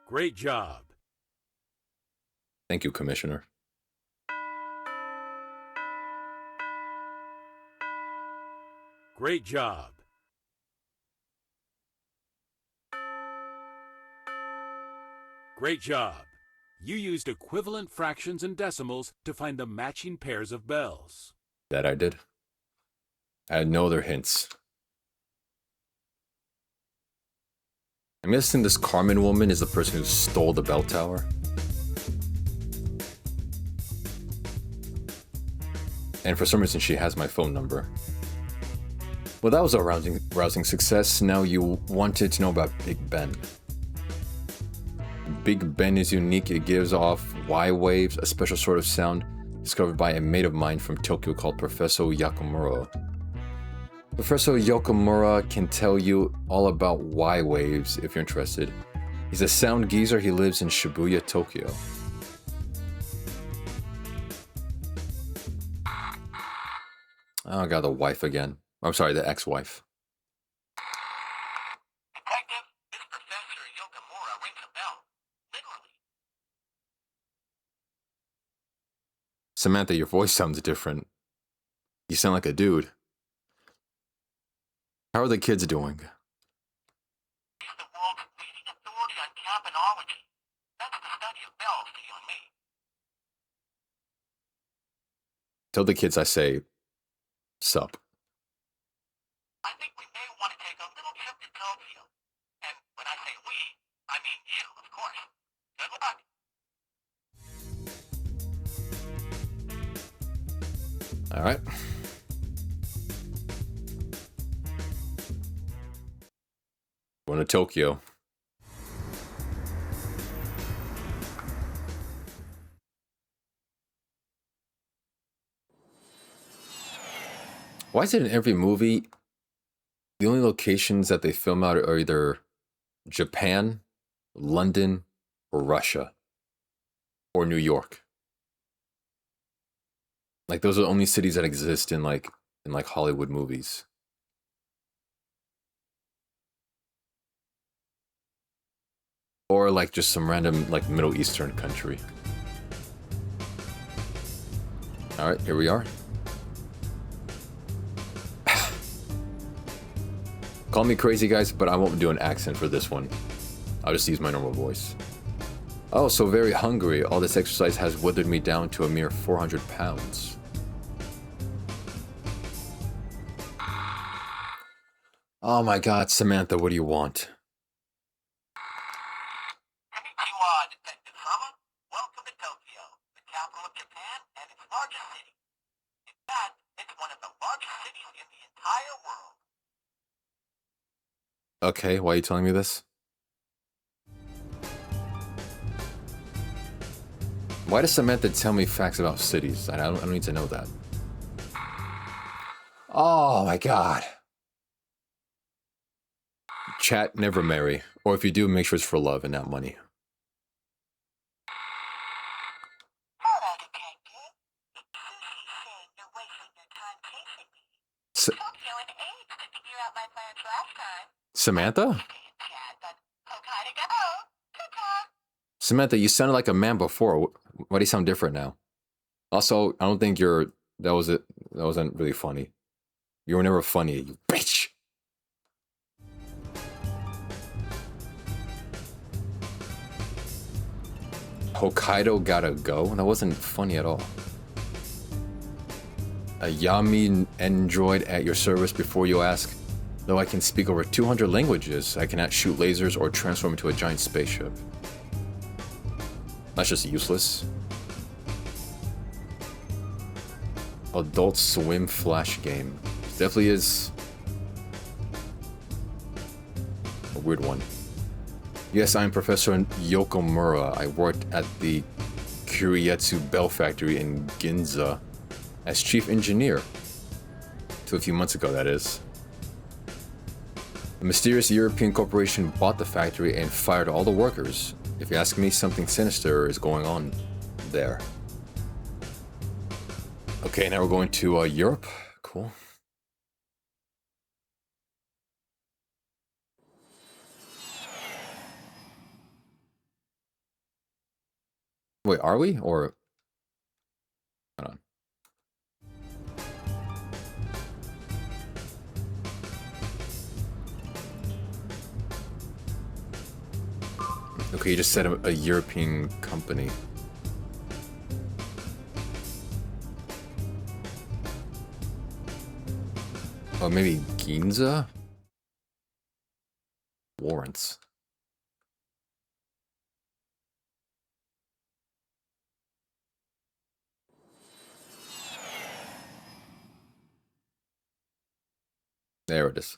Great job. Thank you, Commissioner. Great job. Great job. You used equivalent fractions and decimals to find the matching pairs of bells. That I did. I had no other hints. I'm guessing this Carmen woman is the person who stole the bell tower. And for some reason, she has my phone number. Well, that was a rousing success. Now you wanted to know about Big Ben. Big Ben is unique. It gives off Y waves, a special sort of sound discovered by a mate of mine from Tokyo called Professor Yakamura. Professor Yakamura can tell you all about Y waves if you're interested. He's a sound geezer. He lives in Shibuya, Tokyo. Oh, I got the wife again. I'm sorry, the ex-wife. Detective, this Professor Yokamura rings a bell. Literally. Samantha, your voice sounds different. You sound like a dude. How are the kids doing? He's the world's leading authority on cabinology. That's the study of bells to you and me. Tell the kids I say, sup. I think we may want to take a little trip to Tokyo. And when I say we, I mean you, of course. Good luck. All right. Going to Tokyo. Why is it in every movie, the only locations that they film out are either Japan, London, or Russia, or New York? Like, those are the only cities that exist in Hollywood movies. Or like just some random like Middle Eastern country. All right, here we are. Call me crazy, guys, but I won't do an accent for this one. I'll just use my normal voice. Oh, so very hungry. All this exercise has withered me down to a mere 400 pounds. Oh my God, Samantha, what do you want? Konnichiwa, Detective Sama. Welcome to Tokyo, the capital of Japan and its largest city. In fact, it's one of the largest cities in the entire world. Okay, why are you telling me this? Why does Samantha tell me facts about cities? I don't need to know that. Oh my God. Chat, never marry. Or if you do, make sure it's for love and not money. Hello, Detective. It's Susie saying you're wasting your time chasing me. Tokyo and AIDS to figure out my plans last time. Samantha? Chat, but okay to go. Ta-ta. Samantha, you sounded like a man before. Why do you sound different now? Also, I don't think that wasn't really funny. You were never funny, you bitch! Hokkaido gotta go? That wasn't funny at all. A Yami android at your service before you ask. Though I can speak over 200 languages, I cannot shoot lasers or transform into a giant spaceship. That's just useless. Adult Swim Flash game. Definitely is a weird one. Yes, I'm Professor Yokomura. I worked at the Kurietsu Bell Factory in Ginza as chief engineer. Till a few months ago, that is. A mysterious European corporation bought the factory and fired all the workers. If you ask me, something sinister is going on there. Okay, now we're going to Europe. Cool. Wait, are we? Or... Hold on. Okay, you just said a European company. Oh, maybe Ginza? Warrants. There it is.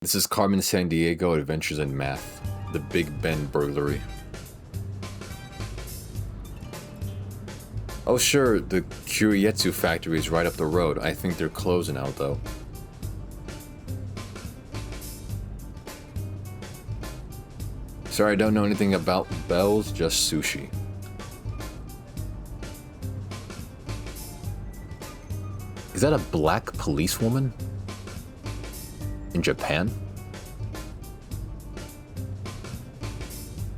This is Carmen Sandiego Adventures in Math. The Big Ben burglary. Oh sure, the Kurietsu factory is right up the road. I think they're closing out though. Sorry, I don't know anything about bells, just sushi. Is that a black policewoman? In Japan?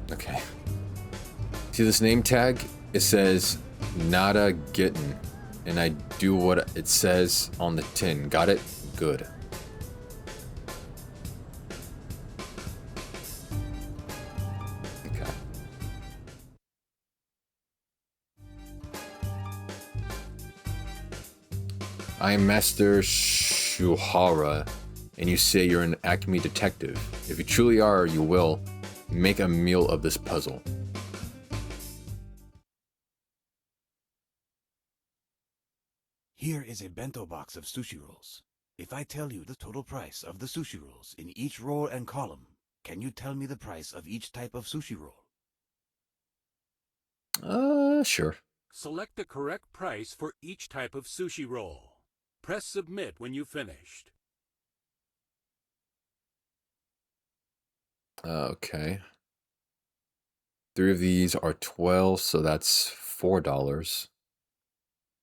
Okay. See this name tag? It says Nada Gitten. And I do what it says on the tin. Got it? Good. Okay. I am Master Shuhara, and you say you're an Acme detective. If you truly are, you will make a meal of this puzzle. Here is a bento box of sushi rolls. If I tell you the total price of the sushi rolls in each row and column, can you tell me the price of each type of sushi roll? Sure. Select the correct price for each type of sushi roll. Press submit when you've finished. Okay. 3 of these are 12, so that's $4.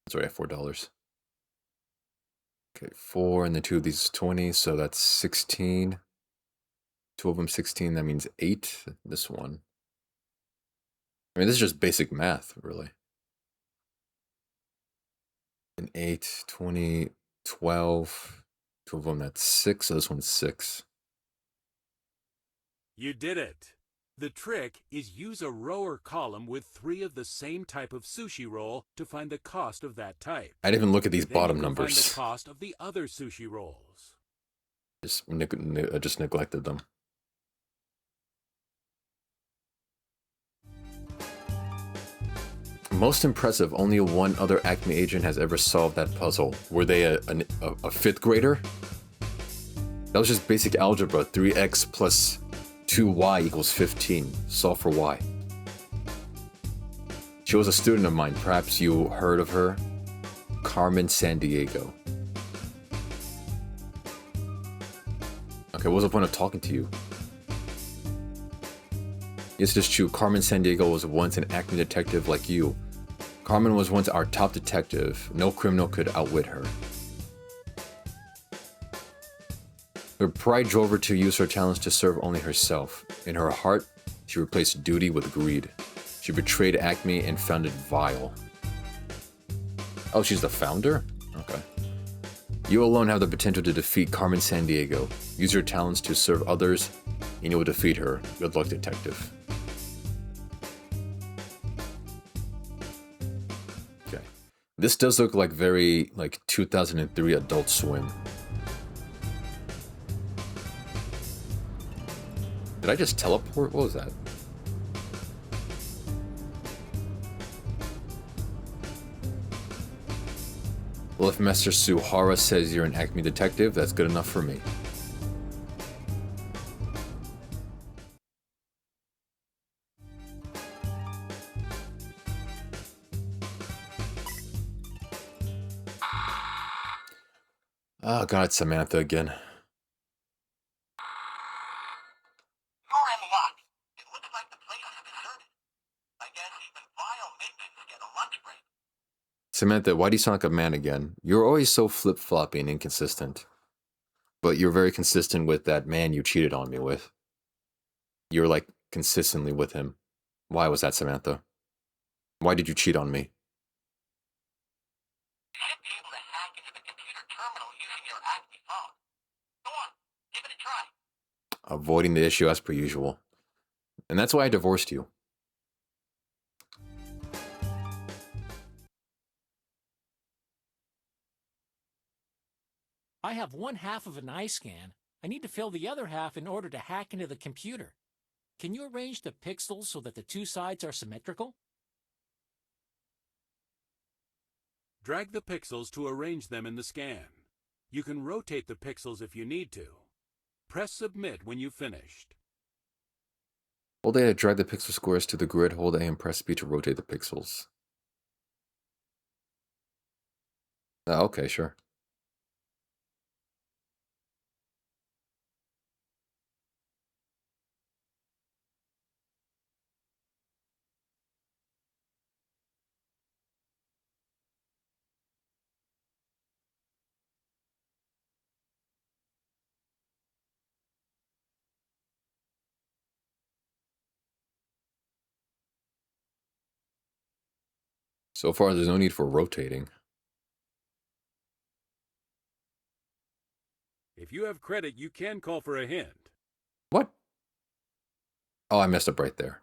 Sorry, $4. Okay, 4, and then 2 of these is 20, so that's 16. 2 of them 16, that means 8. This one. I mean, this is just basic math, really. And 8, 20, 12. 2 of them, that's 6, so this one's 6. You did it! The trick is use a row or column with 3 of the same type of sushi roll to find the cost of that type. I didn't even look at these Then bottom you can numbers. find the cost of the other sushi rolls. I just neglected them. Most impressive, only one other Acme agent has ever solved that puzzle. Were they a 5th grader? That was just basic algebra. 3x plus 2y equals 15. Solve for y. She was a student of mine. Perhaps you heard of her? Carmen Sandiego. Okay, what's the point of talking to you? Yes, it is true. Carmen Sandiego was once an Acme detective like you. Carmen was once our top detective. No criminal could outwit her. Her pride drove her to use her talents to serve only herself. In her heart, she replaced duty with greed. She betrayed Acme and founded Vile. Oh, she's the founder? Okay. You alone have the potential to defeat Carmen Sandiego. Use your talents to serve others, and you will defeat her. Good luck, detective. Okay. This does look like very, 2003 Adult Swim. Did I just teleport? What was that? Well, if Master Suhara says you're an Acme detective, that's good enough for me. Oh god, Samantha again. You're in luck. It looks like the place is deserted. I guess even vile minions get a lunch break. Samantha, why do you sound like a man again? You're always so flip-floppy and inconsistent. But you're very consistent with that man you cheated on me with. You're consistently with him. Why was that, Samantha? Why did you cheat on me? You should be able to hack into the computer terminal using your Acme phone. Go on, give it a try. Avoiding the issue as per usual. And that's why I divorced you. I have one half of an eye scan. I need to fill the other half in order to hack into the computer. Can you arrange the pixels so that the two sides are symmetrical? Drag the pixels to arrange them in the scan. You can rotate the pixels if you need to. Press Submit when you've finished. Hold A to drag the pixel squares to the grid. Hold A and press B to rotate the pixels. Oh, okay, sure. So far, there's no need for rotating. If you have credit, you can call for a hint. What? Oh, I messed up right there.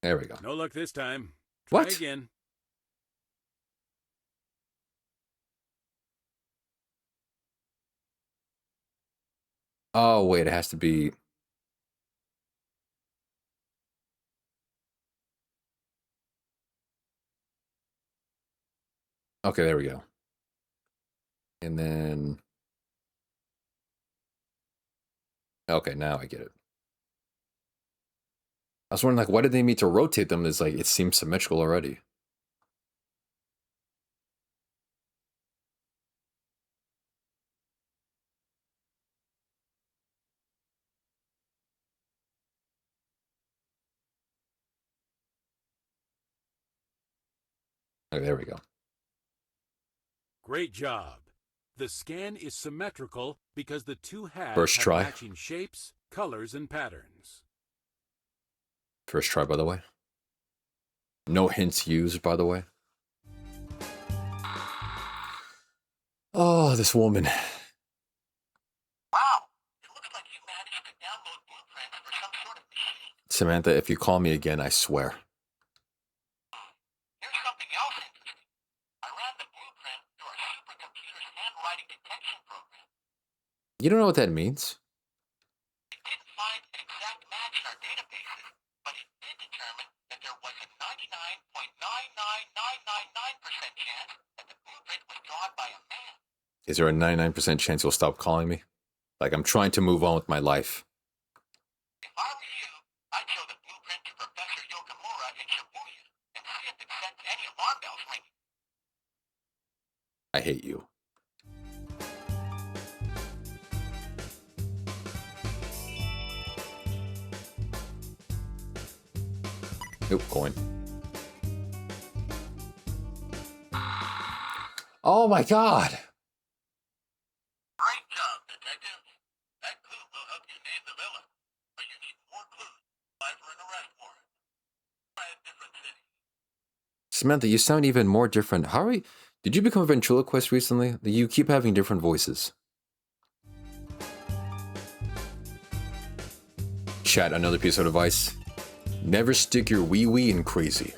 There we go. No luck this time. Try What? again. Oh, wait, it has to be... Okay, there we go. And then... Okay, now I get it. I was wondering, like, why did they need to rotate them? It's like, it seems symmetrical already. Okay, there we go. Great job. The scan is symmetrical because the two halves First have try. matching shapes, colors, and patterns. First try, by the way. No hints used, by the way. Oh, this woman. Wow, it looks like you managed to download blueprints for some sort of machine. Samantha, if you call me again, I swear. Here's something else interesting. I ran the blueprint through our supercomputer's handwriting detection program. You don't know what that means? It didn't find an exact match in our databases, but it did determine that there was a 99.99999% chance that the blueprint was drawn by a man. Is there a 99% chance you'll stop calling me? Like, I'm trying to move on with my life. If I were you, I'd show the blueprint to Professor Yokamura in Shibuya and see if it sends any alarm bells ringing. I hate you. Nope, coin. Oh my god! Great job, detective. That clue will help you name the villain, but you need more clues to apply for an arrest warrant. Try a different city. Samantha, you sound even more different. How are you? Did you become a ventriloquist recently? You keep having different voices. Chat, another piece of advice. Never stick your wee-wee in crazy.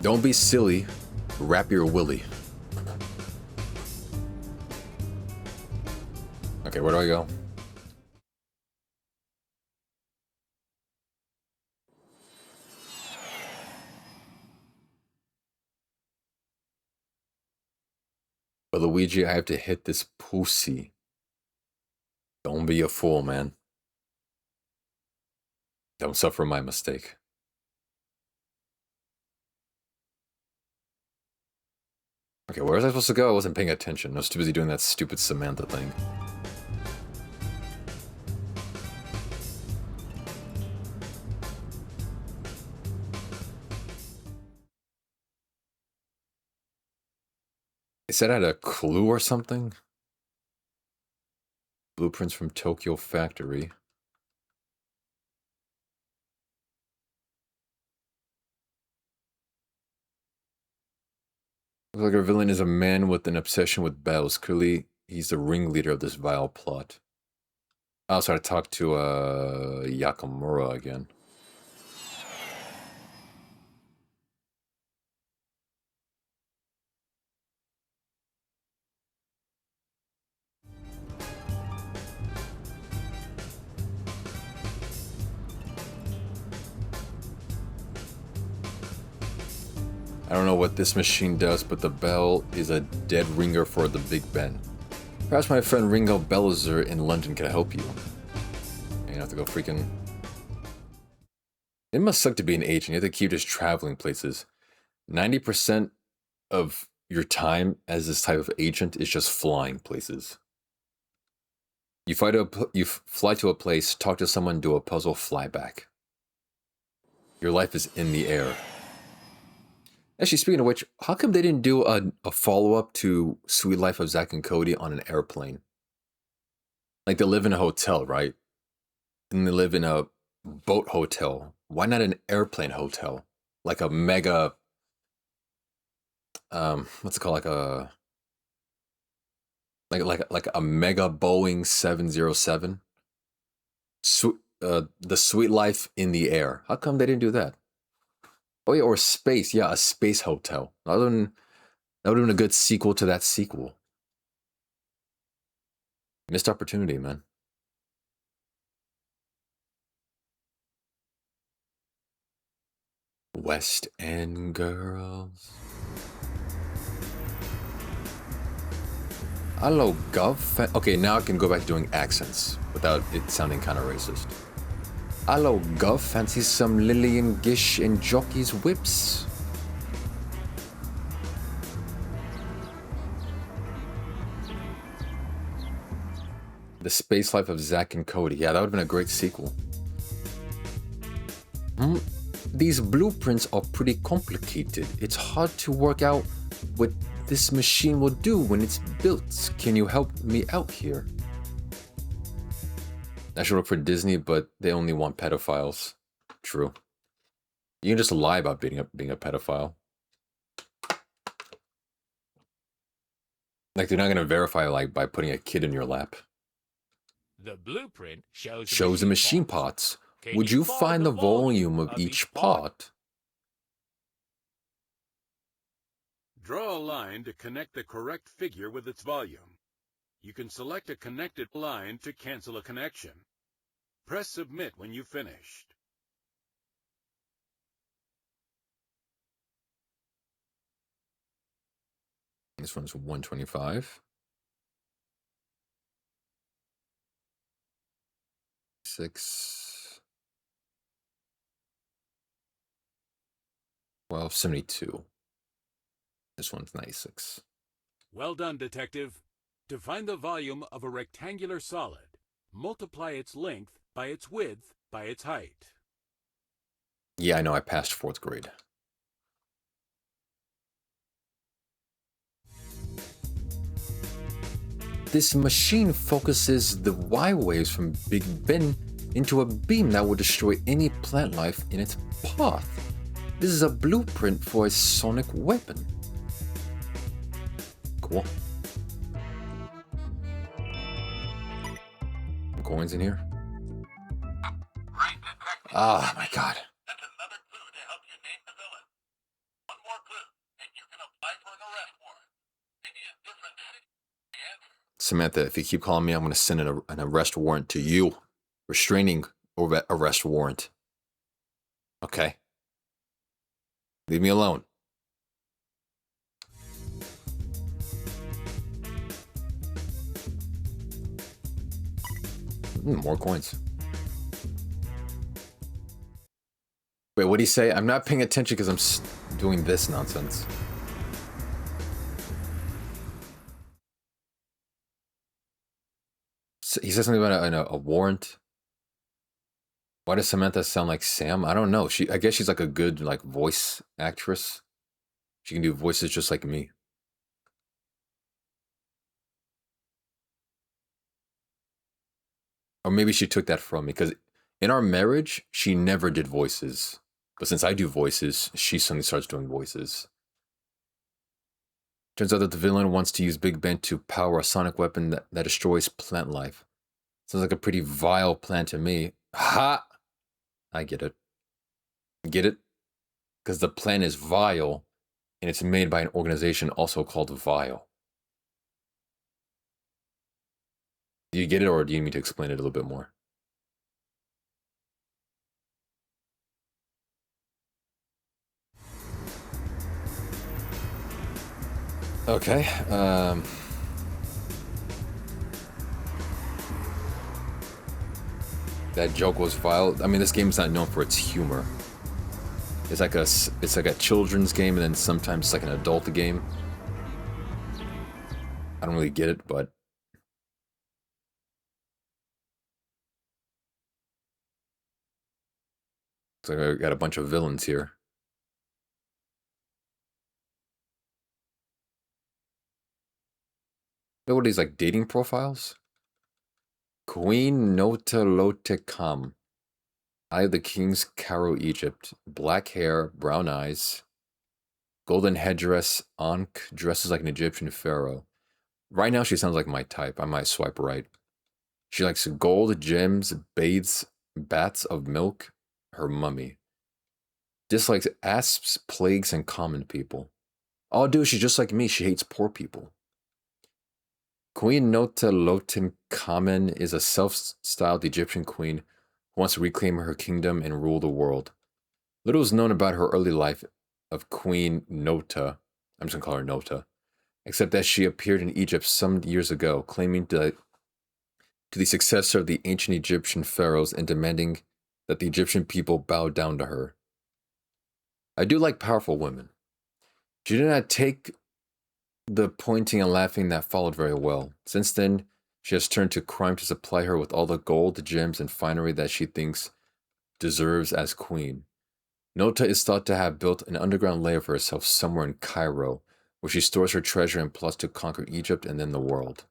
Don't be silly. Wrap your willy. Okay, where do I go? But Luigi, I have to hit this pussy. Don't be a fool, man. Don't suffer my mistake. Okay, where was I supposed to go? I wasn't paying attention. I was too busy doing that stupid Samantha thing. It said I had a clue or something. Blueprints from Tokyo Factory. Looks like our villain is a man with an obsession with battles. Clearly, he's the ringleader of this vile plot. I also had to talk to Yakamura again. I don't know what this machine does, but the bell is a dead ringer for the Big Ben. Perhaps my friend Ringo Bellizer in London can help you. You have to go freaking... It must suck to be an agent. You have to keep just traveling places. 90% of your time as this type of agent is just flying places. You fly to a place, talk to someone, do a puzzle, fly back. Your life is in the air. Actually, speaking of which, how come they didn't do a follow-up to Sweet Life of Zack and Cody on an airplane? Like, they live in a hotel, right? And they live in a boat hotel. Why not an airplane hotel? Like a mega... what's it called? Like a mega Boeing 707? The Sweet Life in the Air. How come they didn't do that? Oh yeah, or space. Yeah, a space hotel. That would have been a good sequel to that sequel. Missed opportunity, man. West End girls. Hello, Gov. Okay, now I can go back to doing accents without it sounding kind of racist. Hello, Gov. Fancy some Lillian Gish and Jockey's whips? The Space Life of Zack and Cody. Yeah, that would have been a great sequel. These blueprints are pretty complicated. It's hard to work out what this machine will do when it's built. Can you help me out here? I should work for Disney, but they only want pedophiles. True. You can just lie about being a pedophile. Like, they're not going to verify, like, by putting a kid in your lap. The blueprint Shows the machine parts. Would you find the volume of each part? Draw a line to connect the correct figure with its volume. You can select a connected line to cancel a connection. Press Submit when you've finished. This one's 125. 6. 1272. This one's 96. Well done, Detective. To find the volume of a rectangular solid, multiply its length by its width by its height. Yeah, I know, I passed 4th grade. This machine focuses the Y waves from Big Ben into a beam that will destroy any plant life in its path. This is a blueprint for a sonic weapon. Cool. Coins in here? Great detective. Ah, my God. That's another clue to help you name the villain. One more clue, and you can apply for an arrest warrant. Maybe a different city. Samantha, if you keep calling me, I'm going to send an arrest warrant to you. Restraining arrest warrant. Okay. Leave me alone. More coins. Wait, what'd he say? I'm not paying attention because I'm doing this nonsense. So he said something about a warrant. Why does Samantha sound like Sam? I don't know. I guess she's like a good like voice actress. She can do voices just like me. Or maybe she took that from me, because in our marriage, she never did voices. But since I do voices, she suddenly starts doing voices. Turns out that the villain wants to use Big Ben to power a sonic weapon that destroys plant life. Sounds like a pretty vile plan to me. Ha! I get it. Get it? Because the plan is vile, and it's made by an organization also called Vile. Do you get it, or do you need me to explain it a little bit more? Okay, that joke was vile. I mean, this game's not known for its humor. It's like a children's game, and then sometimes it's like an adult game. I don't really get it, but looks like I got a bunch of villains here. What are these, like dating profiles? Queen Notalotekam. Eye of the King's Cairo, Egypt. Black hair, brown eyes. Golden headdress. Ankh dresses like an Egyptian pharaoh. Right now she sounds like my type. I might swipe right. She likes gold, gems, baths of milk. Her mummy. Dislikes asps, plagues, and common people. Oh, dude, she's just like me. She hates poor people. Queen Notalotenkamen is a self-styled Egyptian queen who wants to reclaim her kingdom and rule the world. Little is known about her early life of Queen Nota. I'm just going to call her Nota. Except that she appeared in Egypt some years ago, claiming to the successor of the ancient Egyptian pharaohs and demanding that the Egyptian people bow down to her. I do like powerful women. She did not take the pointing and laughing that followed very well. Since then, she has turned to crime to supply her with all the gold, gems, and finery that she thinks deserves as queen. Nota is thought to have built an underground lair for herself somewhere in Cairo, where she stores her treasure and plots to conquer Egypt and then the world.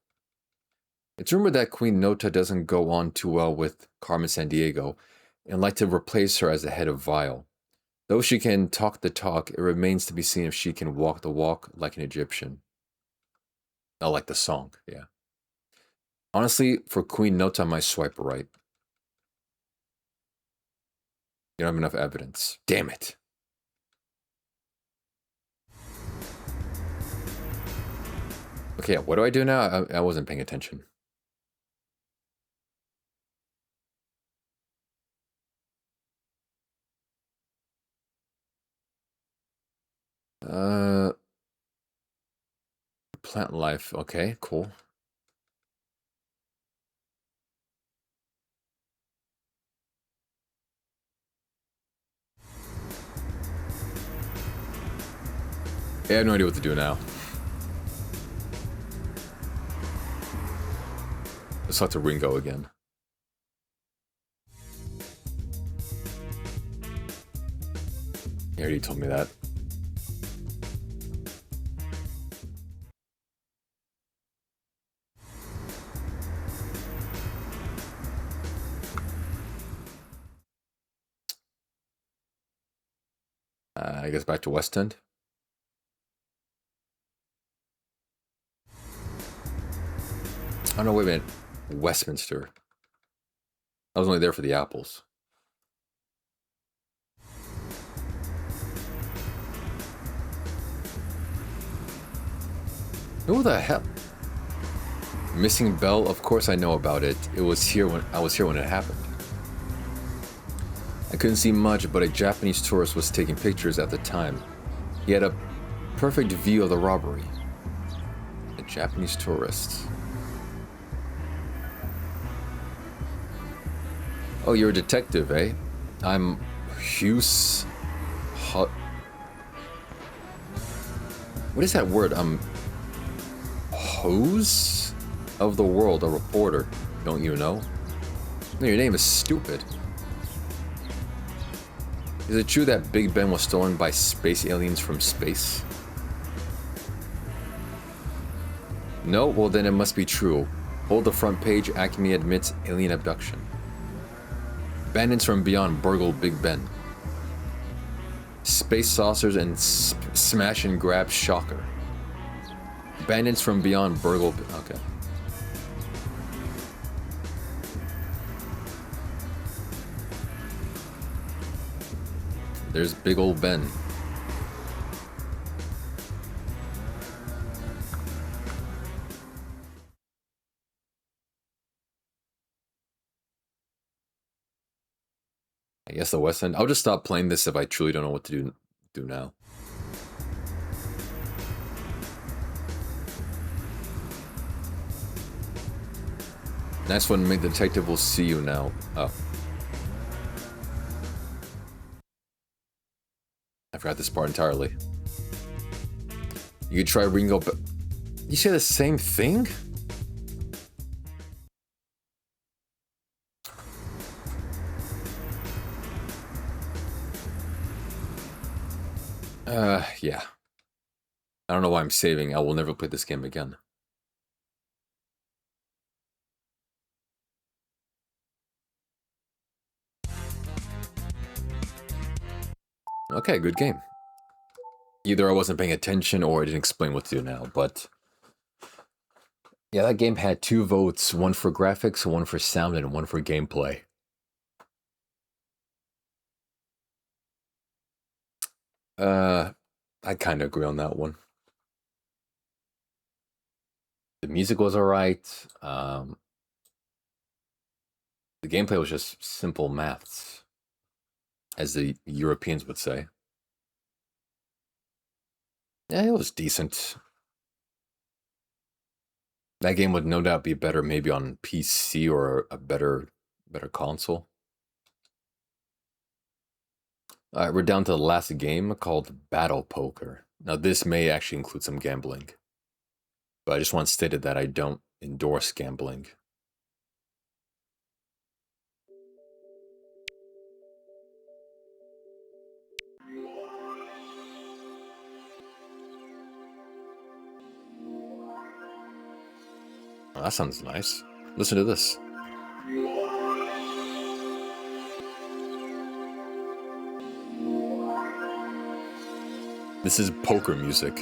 It's rumored that Queen Nota doesn't go on too well with Carmen Sandiego, and like to replace her as the head of Vile. Though she can talk the talk, it remains to be seen if she can walk the walk like an Egyptian. I like the song, yeah. Honestly, for Queen Nota, I might swipe right. You don't have enough evidence. Damn it. Okay, what do I do now? I wasn't paying attention. Plant life. Okay, cool. I have no idea what to do now. Let's talk to Ringo again. He already told me that. I guess back to West End. Oh no, wait a minute. Westminster. I was only there for the apples. Who the hell? Missing Bell, of course I know about it. It was here when I was here when it happened. I couldn't see much, but a Japanese tourist was taking pictures at the time. He had a perfect view of the robbery. A Japanese tourist. Oh, you're a detective, eh? I'm Hughes. What is that word? Hose of the world, a reporter. Don't you know? No, your name is stupid. Is it true that Big Ben was stolen by space aliens from space? No? Well, then it must be true. Hold the front page, Acme admits alien abduction. Bandits from beyond burgle Big Ben. Space saucers and smash and grab shocker. Bandits from beyond burgle... Okay. There's big old Ben. I guess the West End. I'll just stop playing this if I truly don't know what to do now. Next one, make the detective will see you now. Oh. I forgot this part entirely. You could try Ringo, but you say the same thing? Yeah. I don't know why I'm saving. I will never play this game again. Okay, good game. Either I wasn't paying attention or I didn't explain what to do now, but... yeah, that game had 2 votes. 1 for graphics, 1 for sound, and 1 for gameplay. I kind of agree on that one. The music was alright. The gameplay was just simple maths, as the Europeans would say. Yeah, it was decent. That game would no doubt be better maybe on PC or a better console. Alright, we're down to the last game called Battle Poker. Now this may actually include some gambling. But I just want stated that I don't endorse gambling. Oh, that sounds nice. Listen to this. This is poker music.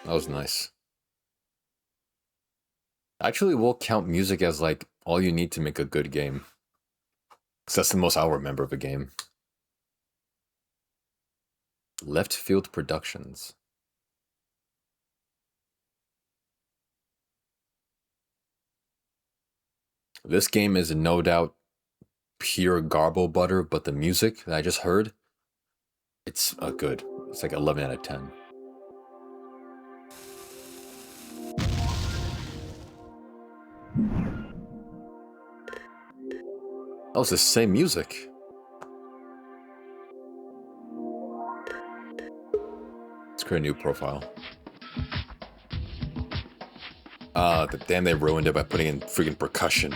That was nice. Actually, we'll count music as like all you need to make a good game. Because that's the most I'll remember of a game. Left Field Productions. This game is no doubt pure garble butter, but the music that I just heard, it's good. It's like 11 out of 10. Oh, it's the same music. Let's create a new profile. Damn, they ruined it by putting in freaking percussion.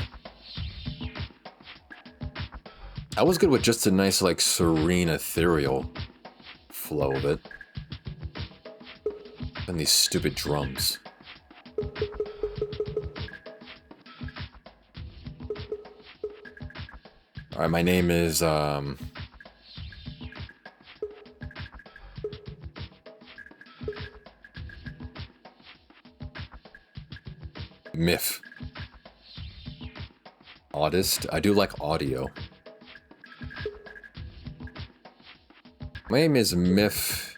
I was good with just a nice, like, serene, ethereal flow of it. And these stupid drums. Alright, my name is, Myth. Oddest. I do like audio. My name is Myth.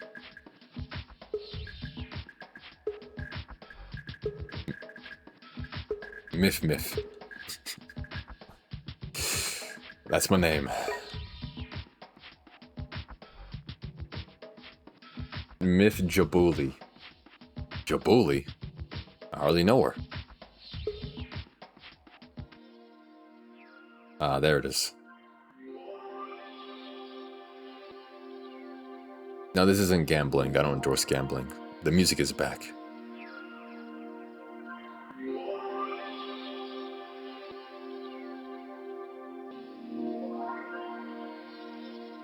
Myth. That's my name. Myth Jabuli. Jabuli? I hardly know her. Ah, there it is. Now this isn't gambling. I don't endorse gambling. The music is back.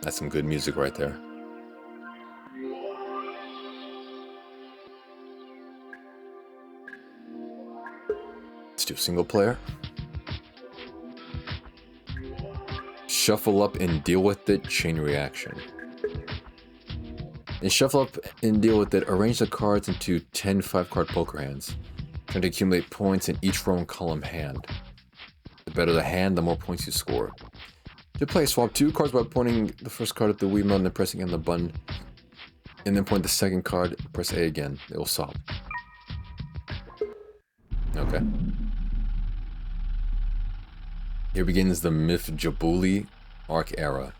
That's some good music right there. Let's do single player. Shuffle up and deal with it, chain reaction. In shuffle up and deal with it, arrange the cards into 10 5-card poker hands, trying to accumulate points in each row and column hand. The better the hand, the more points you score. To play, swap 2 cards by pointing the first card at the Wiimote and then pressing on the button, and then point the second card, press A again. It will swap. Okay. Here begins the Myth Jabuli Arc era.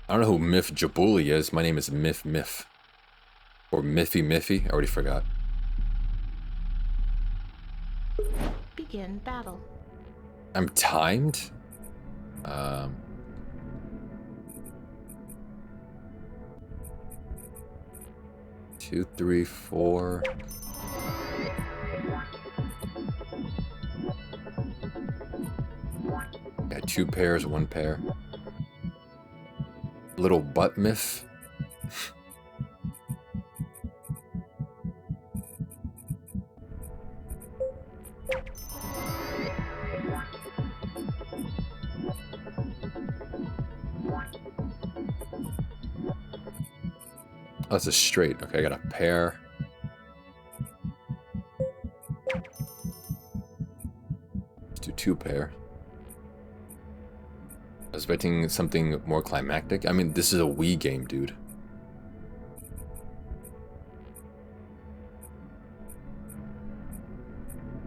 I don't know who Myth Jabuli is. My name is Myth Myth. Or Miffy Miffy. I already forgot. Begin battle. I'm timed? 2, 3, 4. Got 2 pairs, 1 pair. Little butt myth. Oh, it's a straight. Okay, I got a pair. Let's do 2 pair. I was expecting something more climactic. I mean, this is a Wii game, dude.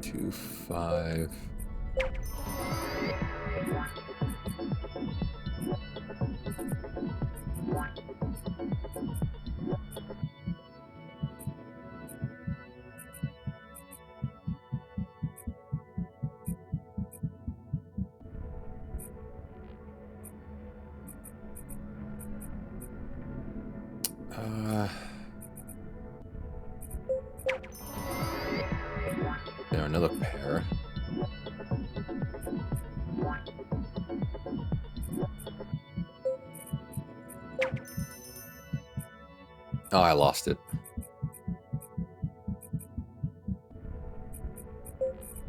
Two, 5. There, another pair. Oh, I lost it.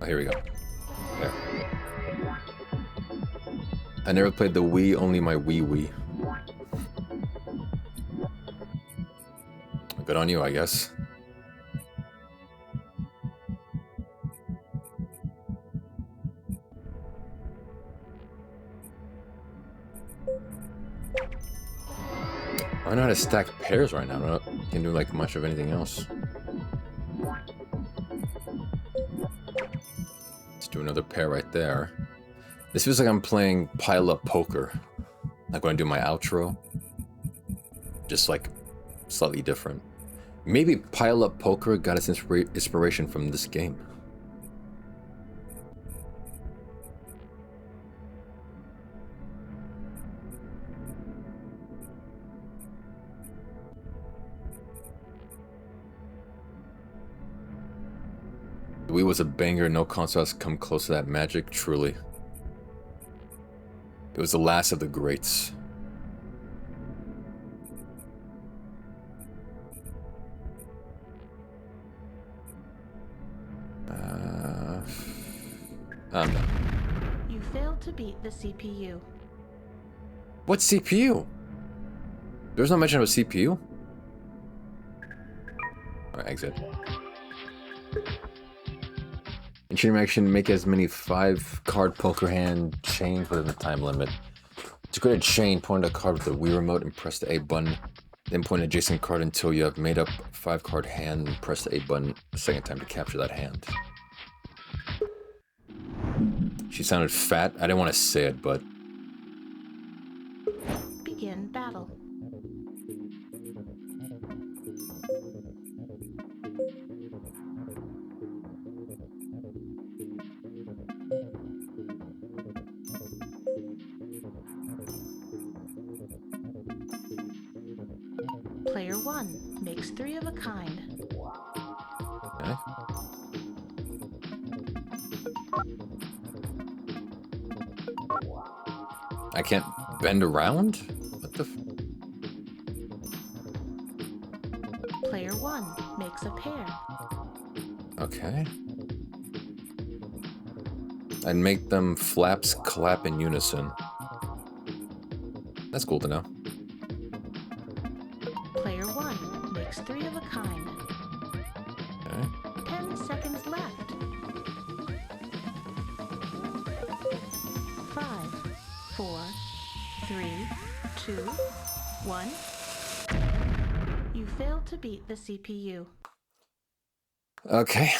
Oh, here we go. There. I never played the Wii, only my Wii. Good on you, I guess. I know how to stack pairs right now. I don't can do like much of anything else. Let's do another pair right there. This feels like I'm playing pile-up poker. Like when I do my outro. Just like slightly different. Maybe pile-up poker got its inspiration from this game. The Wii was a banger. No console has come close to that magic, truly. It was the last of the greats. I'm done. You failed to beat the CPU. What CPU? There's no mention of a CPU? Alright, exit. In chain reaction, make as many 5-card poker hand chains within the time limit. To create a chain, point a card with the Wii remote and press the A button. Then point an adjacent card until you have made up a 5-card hand and press the A button a second time to capture that hand. She sounded fat. I didn't want to say it, but... Begin battle. Player 1 makes 3 of a kind. Okay. I can't bend around? What the makes a pair. Okay. And make them flaps clap in unison. That's cool to know. Player 1 makes 3 of a kind. Okay. 10 seconds left. 5, 4, 3, 2, 1. You failed to beat the CPU. Okay.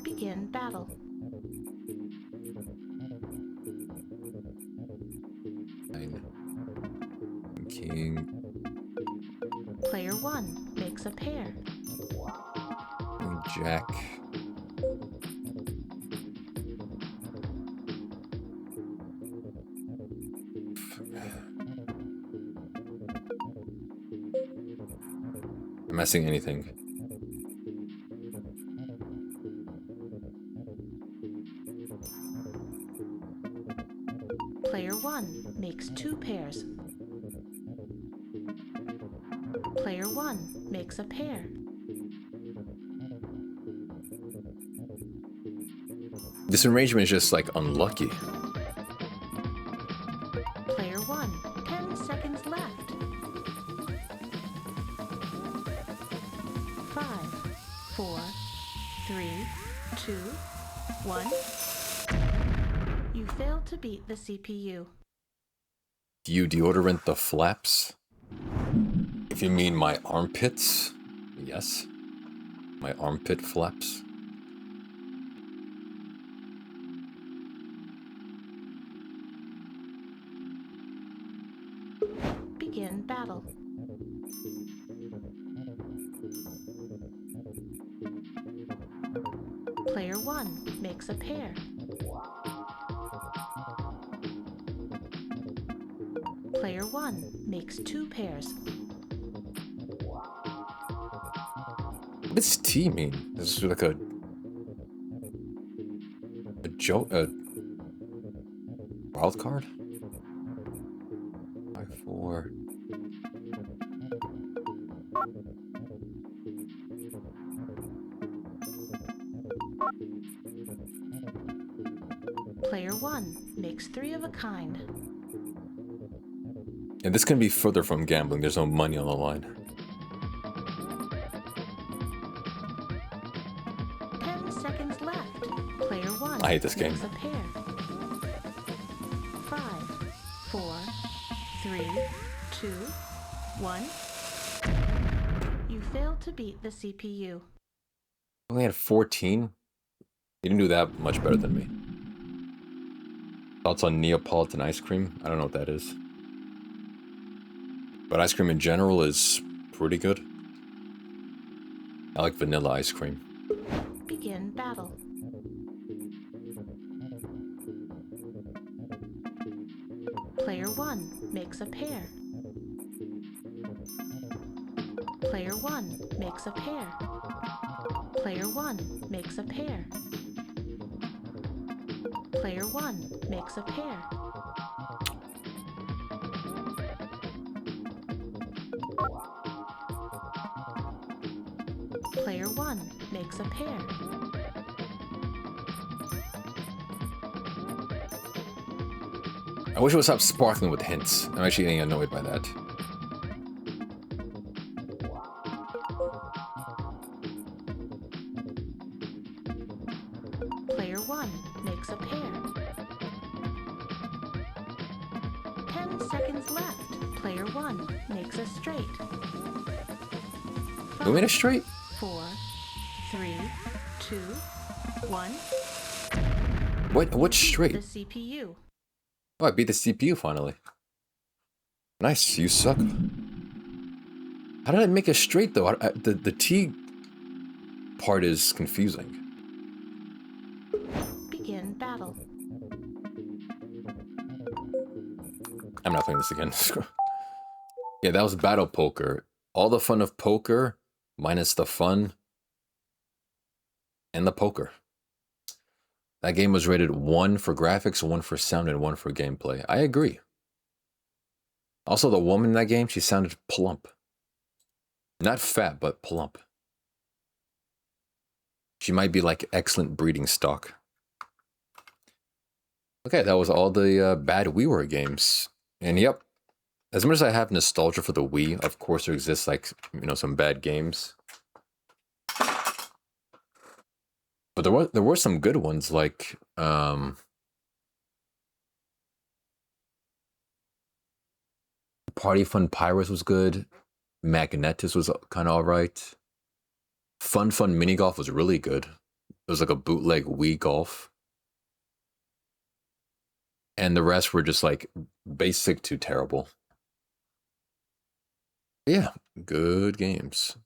Begin battle. Nine. King. Player 1 makes a pair. King Jack. Am I missing anything? Player 1 makes 2 pairs. Player 1 makes a pair. This arrangement is just like unlucky. Player 1, 10 seconds left. 5, 4, 3, 2, 1. You failed to beat the CPU. Do you deodorant the flaps? If you mean my armpits, yes. My armpit flaps. Begin battle. Player 1 makes a pair. Player 1 makes 2 pairs. What does T mean? This is like a joke, a wild card? 5, 4. Player 1 makes 3 of a kind. And this can be further from gambling. There's no money on the line. 10 seconds left. Player 1 I hate this game. makes a pair. 5, 4, 3, 2, 1. You failed to beat the CPU. I only had 14. You didn't do that much better than me. Thoughts on Neapolitan ice cream? I don't know what that is. But ice cream in general is pretty good. I like vanilla ice cream. Begin battle. Player 1 makes a pair. Player 1 makes a pair. Player 1 makes a pair. Player 1 makes a pair. Player 1 makes a pair. I wish it would stop sparkling with hints. I'm actually getting annoyed by that. Player 1 makes a pair. 10 seconds left. Player 1 makes a straight. You made a straight? 4, 3, 2, 1. What straight? The CPU. Oh, I beat the CPU finally. Nice, you suck. How did I make a straight though? The T part is confusing. Begin battle. I'm not playing this again. Yeah, that was battle poker. All the fun of poker, minus the fun and the poker. That game was rated 1 for graphics, 1 for sound, and 1 for gameplay. I agree. Also, the woman in that game, she sounded plump. Not fat, but plump. She might be like excellent breeding stock. Okay, that was all the bad WiiWare games. And yep, as much as I have nostalgia for the Wii, of course there exists like, you know, some bad games. But there were some good ones like Party Fun Pirates was good. Magnetis was kind of alright. Fun Mini Golf was really good. It was like a bootleg Wii Golf. And the rest were just like basic to terrible. Yeah, good games.